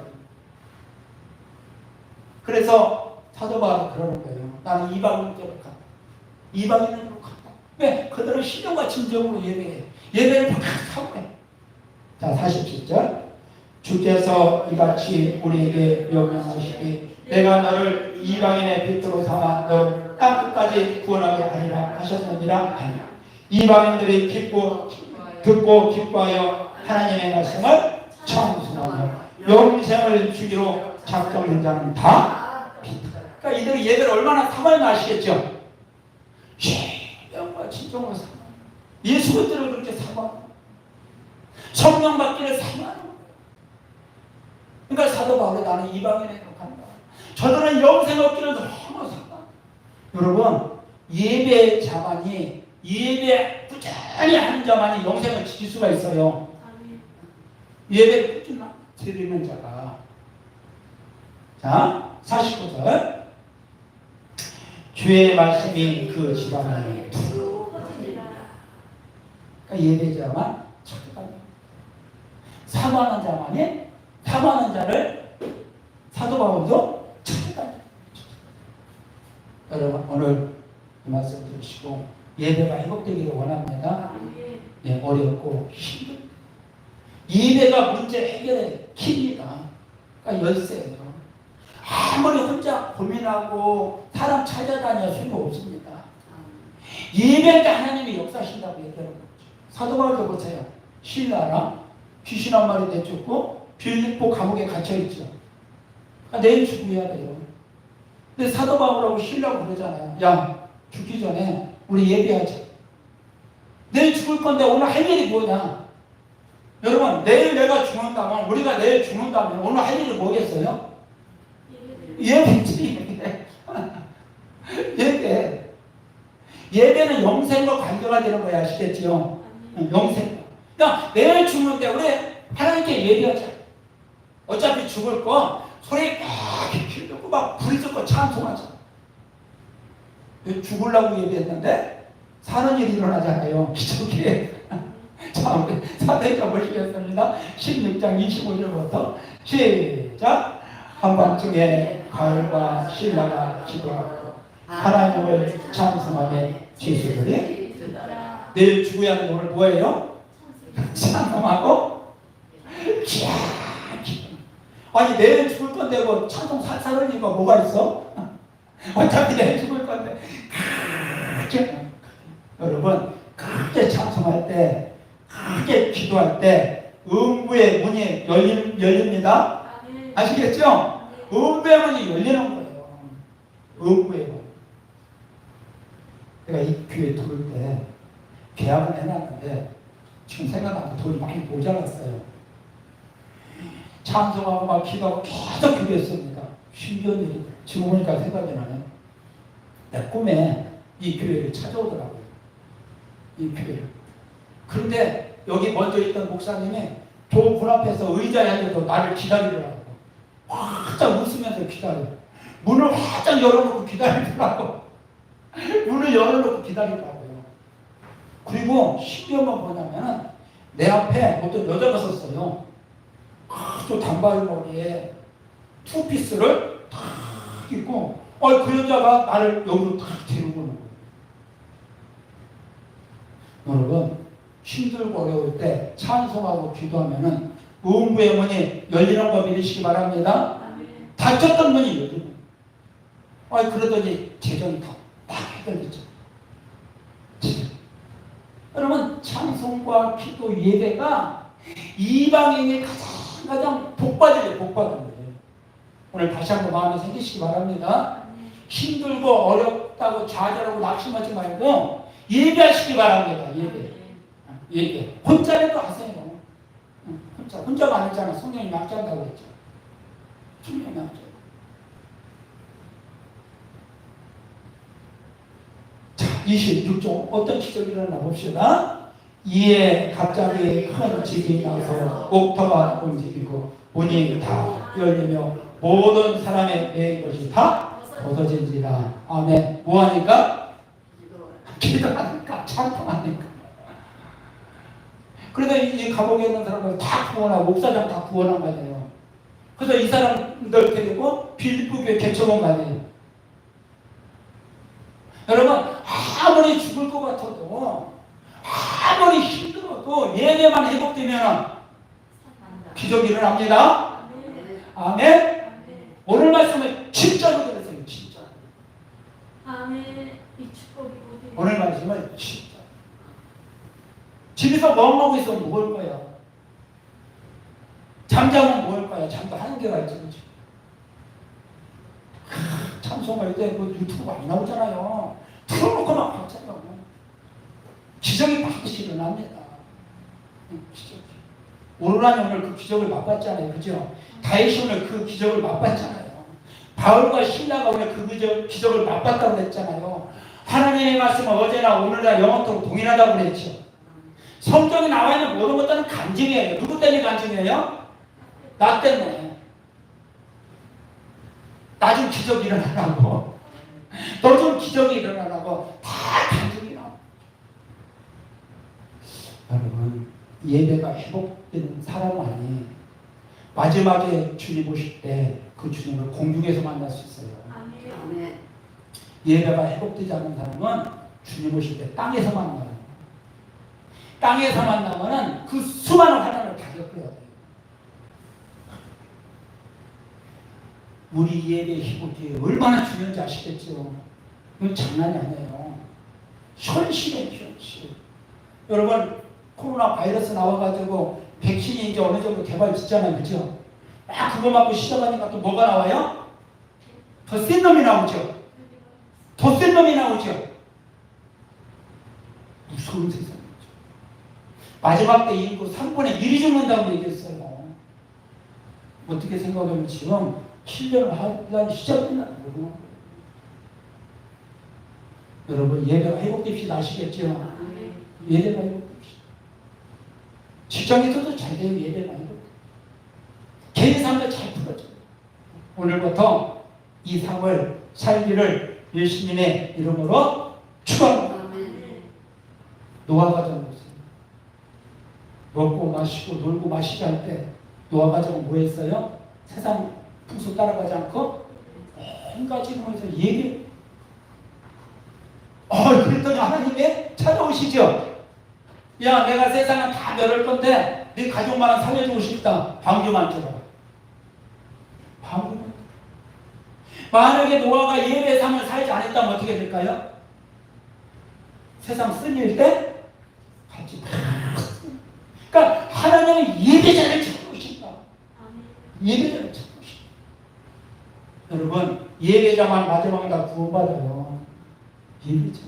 그래서 사도 바울이 그러는 거예요. 나는 이방인으로 간다. 이방인으로 간다. 왜? 그들은 신령과 진정으로 예배해. 예배를 하고 해. 자, 47절. 주께서 이같이 우리에게 명령하시기 내가 너를 이방인의 빛으로 삼아 너 땅끝까지 구원하게 하리라 하셨느니라. 이방인들이 듣고 기뻐하여 하나님의 말씀을 청송하며 영생을 주기로 작정된 자는 다 믿다. 그러니까 이들이 예배를 얼마나 삼아야 아시겠죠? 신령과 진정으로 삼아. 예수 그리스도를 그렇게 삼아. 성령 받기를 삼아. 그러니까 사도 바울이 나는 이방인에게로 간다. 저들은 영생 얻기를 너무 산다. 여러분, 예배 자만이 예배 꾸준히 하는 자만이 영생을 지킬 수가 있어요. 예배를 꾸준히 드리는 자가. 자, 49절. 주의 말씀이 그 집안에 그러니까 예배자만 착각합니다. 사모하는 자만이 사모하는 자를 사도 바울도 찾아가요. 여러분 오늘 이 말씀 들으시고 예배가 회복되기를 원합니다. 네, 어렵고 힘들다. 예배가 문제 해결의 키입니다. 그러니까 열쇠예요. 아무리 혼자 고민하고 사람 찾아다녀 소용없습니다. 예배할 때 하나님이 역사하신다고 얘기하는 거죠. 사도 바울도 보세요. 신라랑 귀신 한 마리 내쫓고 빌립보 감옥에 갇혀있죠. 그러니까 내일 죽어야 돼요. 근데 사도 바울하고 신라고 그러잖아요. 야, 죽기 전에 우리 예배하자. 내일 죽을 건데 오늘 할 일이 뭐냐? 여러분, 내일 내가 죽는다면, 우리가 내일 죽는다면 오늘 할 일이 뭐겠어요? 예배지. 예배. 예배는 영생과 관계가 되는 거야. 아시겠지요? 영생. 그러니까 내일 죽는데 우리 하나님께 예배하자. 어차피 죽을 거 소리 막 길고 막 불이 쏟고 찬송하자. 죽으려고 예배했는데 사는 일이 일어나잖아요. 기적이. 자, 우리 사도행전 보시겠습니다. 16장 25절부터 시작. 한밤중에 가을과 신라가 기도하고 하나님을 찬송하며 지수들이 내일 죽어야 하는 오늘 뭐예요? 찬송하고 기야. 아니 내일 죽을 건데 뭐 찬송 살살 흘리고 뭐가 있어? 어차피 내일 죽을 건데 여러분 크게 찬송할 때 크게 기도할 때 음부의 문이 열립니다. 아시겠죠? 음부의 문이 열리는 거예요. 음부의 문. 내가 이 교회 들을 때 계약을 해놨는데 지금 생각하면 돈이 많이 모자랐어요. 찬송하고 막 기도하고 계속 기도했습니다. 신기한 일이 지금 보니까 생각이 나네. 내 꿈에 이 교회를 찾아오더라고요. 이 교회를. 그런데 여기 먼저 있던 목사님이 문 앞에서 의자에 앉아서 나를 기다리더라고요. 활짝 웃으면서 기다려. 문을 활짝 열어놓고 기다리더라고. 문을 열어놓고 기다리더라고요. 그리고 신기한 건 뭐냐면 내 앞에 어떤 여자가 섰어요. 아주 단발머리에 투피스를 탁 입고 그 여자가 나를 여기로 탁 데리고 오는 거예요. 여러분 힘들고 어려울 때 찬송하고 기도하면은 음부의 문이 열리는 거 믿으시기 바랍니다. 닫혔던 문이 열리는 거예요. 그러더니 재정이 다 열리죠. 여러분 찬송과 기도 예배가 이방인의 가장 복받은 거예요. 오늘 다시 한번 마음에 생기시기 바랍니다. 힘들고 어렵다고 좌절하고 낙심하지 말고 예배하시기 바랍니다. 예배. 혼자라도 하세요. 혼자가 아니잖아. 성령이 낚시한다고 했죠. 성령이 낚시. 자, 26종 어떤 기적이 일어나 봅시다. 이에 갑자기 큰 집이 나서 옥터가 움직이고 문이 다 열리며 모든 사람의 내 것이 다 벗어진지라. 아멘. 뭐하니까? 기도하니까. 찬송하니까. 그래서 이 감옥에 있는 사람들 다 구원하고 목사장 다 구원한 거 아니에요. 그래서 이 사람들 데리고 빌립보 교회 개척한 거 아니에요. 여러분 아무리 죽을 것 같아도 아무리 힘들어도 예배만 회복되면 기적이 일어납니다. 아멘. 오늘 말씀을 진짜로 들으세요. 진짜. 아멘. 이 축복이 오늘 말씀을 진짜. 집에서 뭐 먹고 있으면 먹을 거야. 잠자면 먹을 거야. 잠도 한계가 있지. 그렇지? 찬송할 때 그 유튜브 많이 나오잖아요. 틀어놓고 막 하잖아요. 기적이 반드시 일어납니다. 기적이. 오르라니 오늘 그 기적을 맛봤잖아요. 그죠? 다윗이 오늘 그 기적을 맛봤잖아요. 바울과 신라가 오늘 그 기적을 맛봤다고 했잖아요. 하나님의 말씀은 어제나 오늘나 영원토록 동일하다고 그랬죠. 성경에 나와 있는 모든 것들은 간증이에요. 누구 때문에 간증이에요? 나 때문에. 나 좀 기적이 일어나라고. 너 좀 기적이 일어나라고. 다 간증이라고. 여러분 예배가 회복된 사람만이 마지막에 주님 오실 때 그 주님을 공중에서 만날 수 있어요. 아멘. 예배가 회복되지 않는 사람은 주님 오실 때 땅에서 만나요. 땅에서 만나면은 그 수많은 환난을 다 겪어야 돼요. 우리 예배 회복이 얼마나 중요한지 아시겠죠? 이건 장난이 아니에요. 현실이에요, 현실. 여러분 코로나 바이러스 나와가지고 백신이 이제 어느 정도 개발됐잖아요. 그죠? 막 그거 맞고 시작하니까 또 뭐가 나와요? 더 센 놈이 나오죠. 더 센 놈이 나오죠. 무서운 세상이죠. 마지막 때 인구 3분의 1이 죽는다고 얘기했어요. 어떻게 생각하면 지금 7년을 하려니 시작된다는 거고. 여러분 예배가 회복됩시다. 아시겠죠? 예배가 회복됩시다. 직장에서도 잘 돼요. 예배가 회복돼요. 개인 삶도 잘 풀어져요. 오늘부터 이 삶을 살기를 예수님의 이름으로 축원합니다. 노아 가정 보세요. 먹고 마시고 놀고 마시기 할 때 노아 가정은 뭐 했어요? 세상 풍습 따라가지 않고 온갖 지금에서 얘기. 그랬더니 하나님이 찾아오시죠. 야, 내가 세상을 다 멸할 건데 네 가족만은 살려주고 싶다. 방주만 줘라. 방주만. 만약에 노아가 예배의 삶을 살지 않았다면 어떻게 될까요? 세상 쓸릴 때 같이. 그러니까 하나님은 예배자를 찾고 싶다. 예배자를 찾고 싶다. 여러분 예배자만 마지막에 다 구원받아요. 예배자.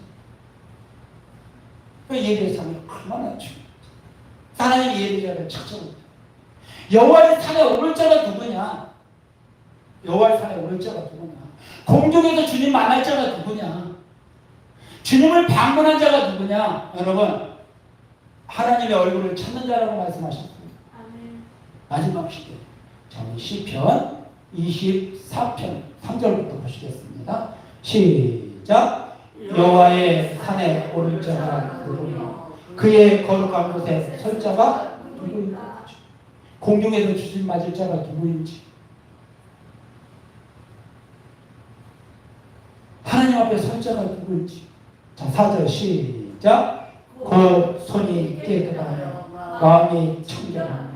예배의 삶이 얼마나 중요해요. 하나님이 예배자를 찾아옵니다. 여호와의 산에 오를 자가 누구냐? 여호와의 산에 오를 자가 누구냐? 공중에서 주님 만날 자가 누구냐? 주님을 방문한 자가 누구냐? 여러분 하나님의 얼굴을 찾는 자라고 말씀하셨습니다. 마지막 시대. 시편 24편 3절부터 보시겠습니다. 시작. 여호와의 산에 오를 자가 누구냐? 그의 거룩한 곳에 설 자가 누구인지. 공중에서 주님 맞을 자가 누구인지. 하나님 앞에 설 자가 누구인지. 자, 4절 시작. 곧 손이 깨끗하며 마음이 청결하며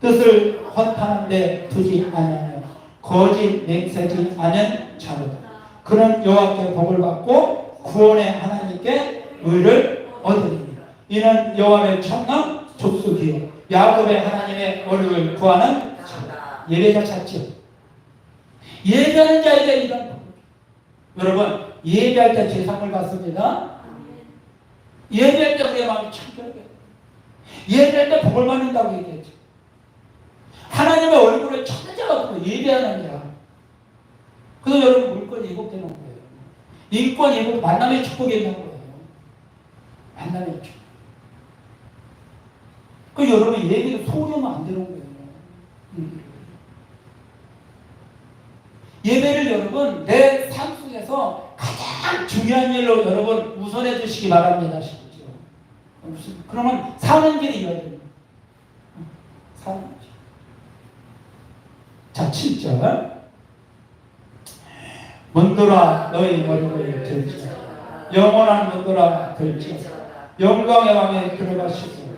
뜻을 허탄한데 두지 아니하며 거짓 맹세지 않은 자로다. 그는 여호와께 복을 받고 구원의 하나님께 의를 얻으리니 이는 여호와의 청남 족속이요 야곱의 하나님의 얼굴을 구하는 자다. 예배자 찾죠. 예배하는 자에게 이런 법. 여러분 예배할 때 제상을 받습니다. 예배할 때 우리의 마음이 청결하게. 예배할 때 복을 받는다고 얘기했죠. 하나님의 얼굴을 찾는 자가 누구? 예배하는 자. 그래서 여러분 물권 예복되는 거예요. 인권 예복 만남의 축복이 있는 거예요. 만남의 축복. 그 여러분 예배를 소홀히 하면 안 되는 거예요. 예배를 여러분 내 삶 속에서 가장 중요한 일로 여러분 우선해 주시기 바랍니다. 그러면 사는 길이 이어집니다. 사는 길. 자, 7절. 문들아 너희 머리를 들지어다. 영원한 문들아 들지어다. 영광의 왕에 들어가시고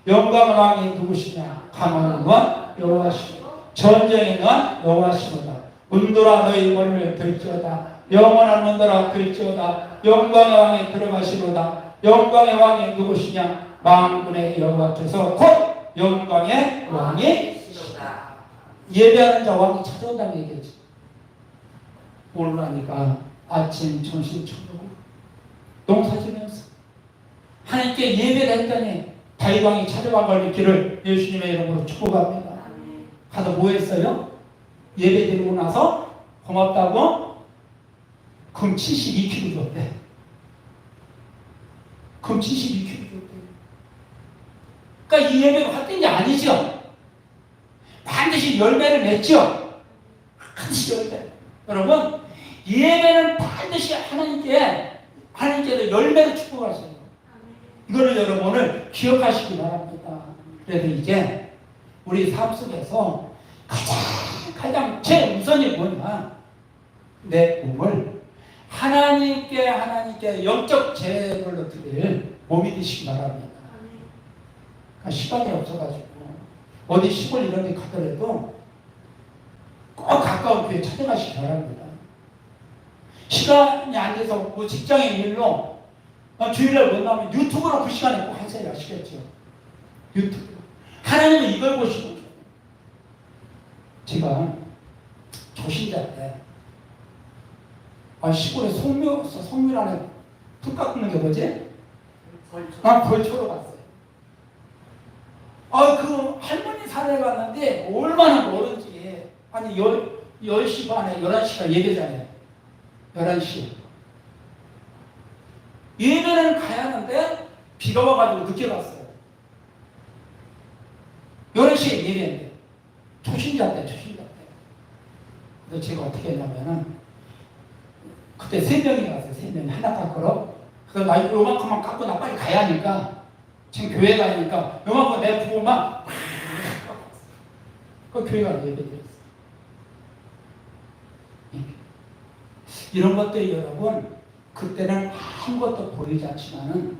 영광의 왕이 누구시냐? 강한 건 여호와시고 전쟁의 건 여호와시로다. 문들아 너희 머리를 들지어다. 영원한 문들아 들지어다. 영광의 왕에 들어가시로다. 영광의 왕이 누구시냐? 만군의 여호와께서 곧 영광의 왕이 예배하는 자 왕이 찾아온다는 얘기죠. 오르라니까 아침, 점심, 저녁 농사지면서 하나님께 예배를 했더니 다윗 왕이 찾아와 갈 길을 예수님의 이름으로 축복합니다. 가서 뭐 했어요? 예배 드리고 나서 고맙다고 금 72kg 줬대. 금 72kg 줬대. 그러니까 이 예배가 헛된 게 아니죠. 반드시 열매를 맺죠. 반드시 열매. 여러분 예배는 반드시 하나님께서 열매로 축복하세요. 이거를 여러분 오늘 기억하시기 바랍니다. 그래서 이제 우리 삶 속에서 가장 최우선이 뭐냐? 내 몸을 하나님께 영적 제물로 드릴 몸이 되시기 바랍니다. 그러니까 시간이 없어가지고 어디 시골 이런 데 가더라도 꼭 가까운 교회 찾아가시기 바랍니다. 시간이 안 돼서 뭐 직장의 일로 주일날 못 나오면 유튜브로 그 시간에 꼭 하세요. 아시겠죠? 유튜브. 하나님은 이걸 보시고 제가 조신자 때 시골에 송묘 안에 풀 깎는 게 뭐지? 벌초로 갔어요. 그 할머니 산에 갔는데 얼마나 멀은지, 아니 10시 반에 11시가 예배잖아요. 11시. 예배는 가야 하는데 비가 와가지고 늦게 갔어요. 11시에 예배인데 초신자 때. 그래서 제가 어떻게 했냐면은 그때 3명이 갔어요. 3명이 하나 깎으러. 그래서 나 요만큼만 깎고 나 빨리 가야 하니까, 지금 교회 가니까 요만큼 내 부모만 그 교회 가서 예배드렸어요. 이런 것들이 여러분, 그때는 아무것도 보이지 않지만은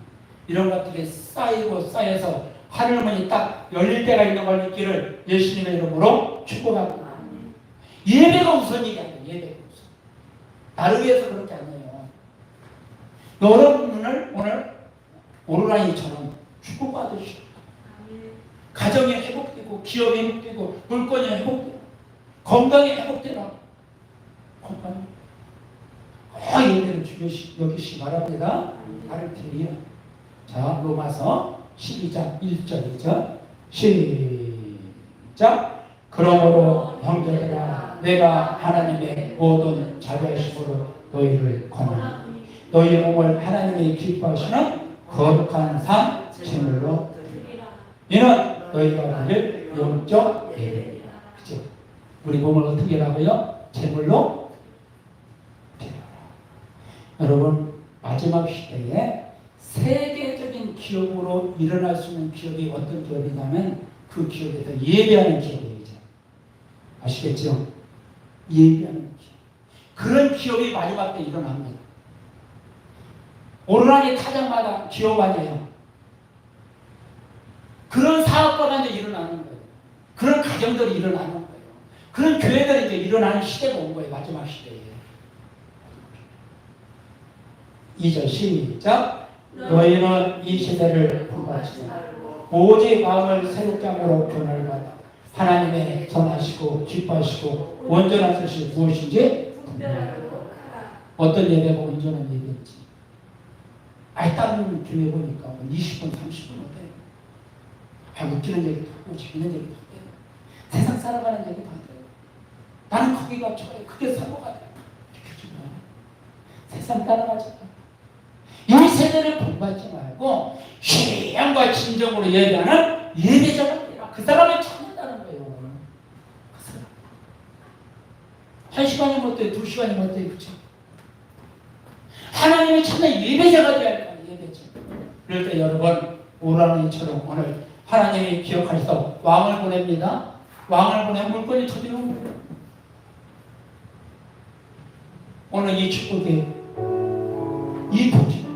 이런 것들이 쌓여서 하늘문이 딱 열릴 때가 있는 걸 믿기를 예수님의 이름으로 축복합니다. 예배가 우선이게 아니에요. 예배가 우선. 나를 위해서 그런 게 아니에요. 여러분을 오늘 오르라이처럼 축복받으시고, 가정이 회복되고, 기업이 회복되고, 물건이 회복되고, 건강이 회복되라. 예배를 여기시기 바랍니다. 나를 드리요. 자, 로마서 12장 1절이죠. 시작. 그러므로 형제들아, 내가 하나님의 모든 자비하심으로 너희를 권하노니 너희 몸을 하나님의 기뻐하시는 거룩한 상 제물로 드리라. 이는 너희가 드릴 영적 예배이라. 그죠? 우리 몸을 어떻게 하라고요? 제물로 드리라. 여러분, 마지막 시대에 세계적인 기업으로 일어날 수 있는 기업이 어떤 기업이냐면 그 기업에서 예배하는 기업이죠. 아시겠죠? 예배하는 기업. 그런 기업이 마지막 때 일어납니다. 오르락이 타장마다 기업 아니에요. 그런 사업가가 이제 일어나는 거예요. 그런 가정들이 일어나는 거예요. 그런 교회들이 이제 일어나는 시대가 온 거예요. 마지막 시대에. 2절 시작. 너희는 이 시대를 본받지 말고 오직 마음을 새롭게 함으로 변화를 받아 하나님의 선하시고 기뻐하시고 온전한 뜻이 무엇인지 어떤 예배가 온전한 예배인지. 다른 교회 보니까 20분 30분 어때요? 웃기는 얘기도 하고 재밌는 얘기도 해요. 세상 살아가는 얘기도 하대요. 나는 거기가 좋아요. 그게 사고가 돼요. 세상 따라가지 마. 이 세대를 본받지 말고 신앙과 진정으로 예배하는 예배자가 되라. 그 사람을 찾는다는 거예요. 그 사람. 1시간이 못 돼요. 2시간이 못 돼요. 그렇죠? 하나님이 찾는 예배자가 되어야 할까요? 예배자. 그럴 때 여러분, 오라니처럼 오늘 하나님이 기억하셔서 왕을 보냅니다. 왕을 보내 물건이 터지는 거예요. 오늘 이 축복이, 이 복이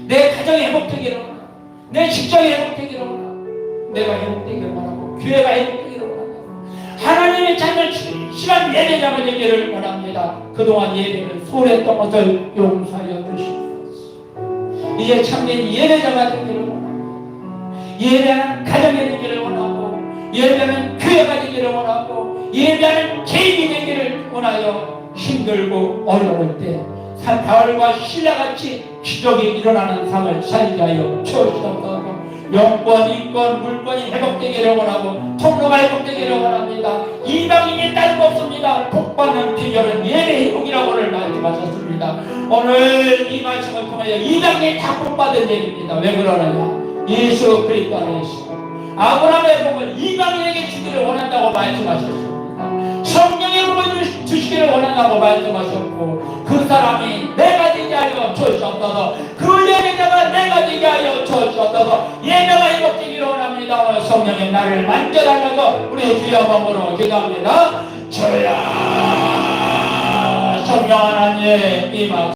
내 가정이 회복되기를 원하고, 내 직장이 회복되기를 원하고, 내가 회복되기를 원하고, 교회가 회복되기를 원하고, 하나님의 찾는 실한 예배자가 되기를 원합니다. 그동안 예배를 소홀했던 것을 용서하여 주시옵소서. 이제 참된 예배자가 되기를 원합니다. 예배하는 가정이 되기를 원하고, 예배하는 교회가 되기를 원하고, 예배하는 개인이 되기를 원하여 힘들고 어려울 때 바울과 신라같이 기적이 일어나는 삶을 살게 하여 주옵소서. 영권, 인권, 물권이 회복되기를 원하고 통로가 회복되기를 원합니다. 이방인이 다름 없습니다. 복받는 비결은 예배 회복이라고 오늘 말씀하셨습니다. 오늘 이 말씀을 통하여 이방인이 다 복받은 얘기입니다. 왜 그러느냐? 예수 그리스도 안에서 아브라함의 복을 이방인에게 주기를 원한다고 말씀하셨습니다. 성령의 복을 주시기를 원한다고 말씀하셨고, 그 사람이 내가 되게 하여 주옵소서. 그 예배자가 내가 되게 하여 주옵소서. 예배가 회복되기를 원합니다. 성령의 나를 만져달라고 우리 주여 몸으로 기도합니다. 주여 성령 하나님 임하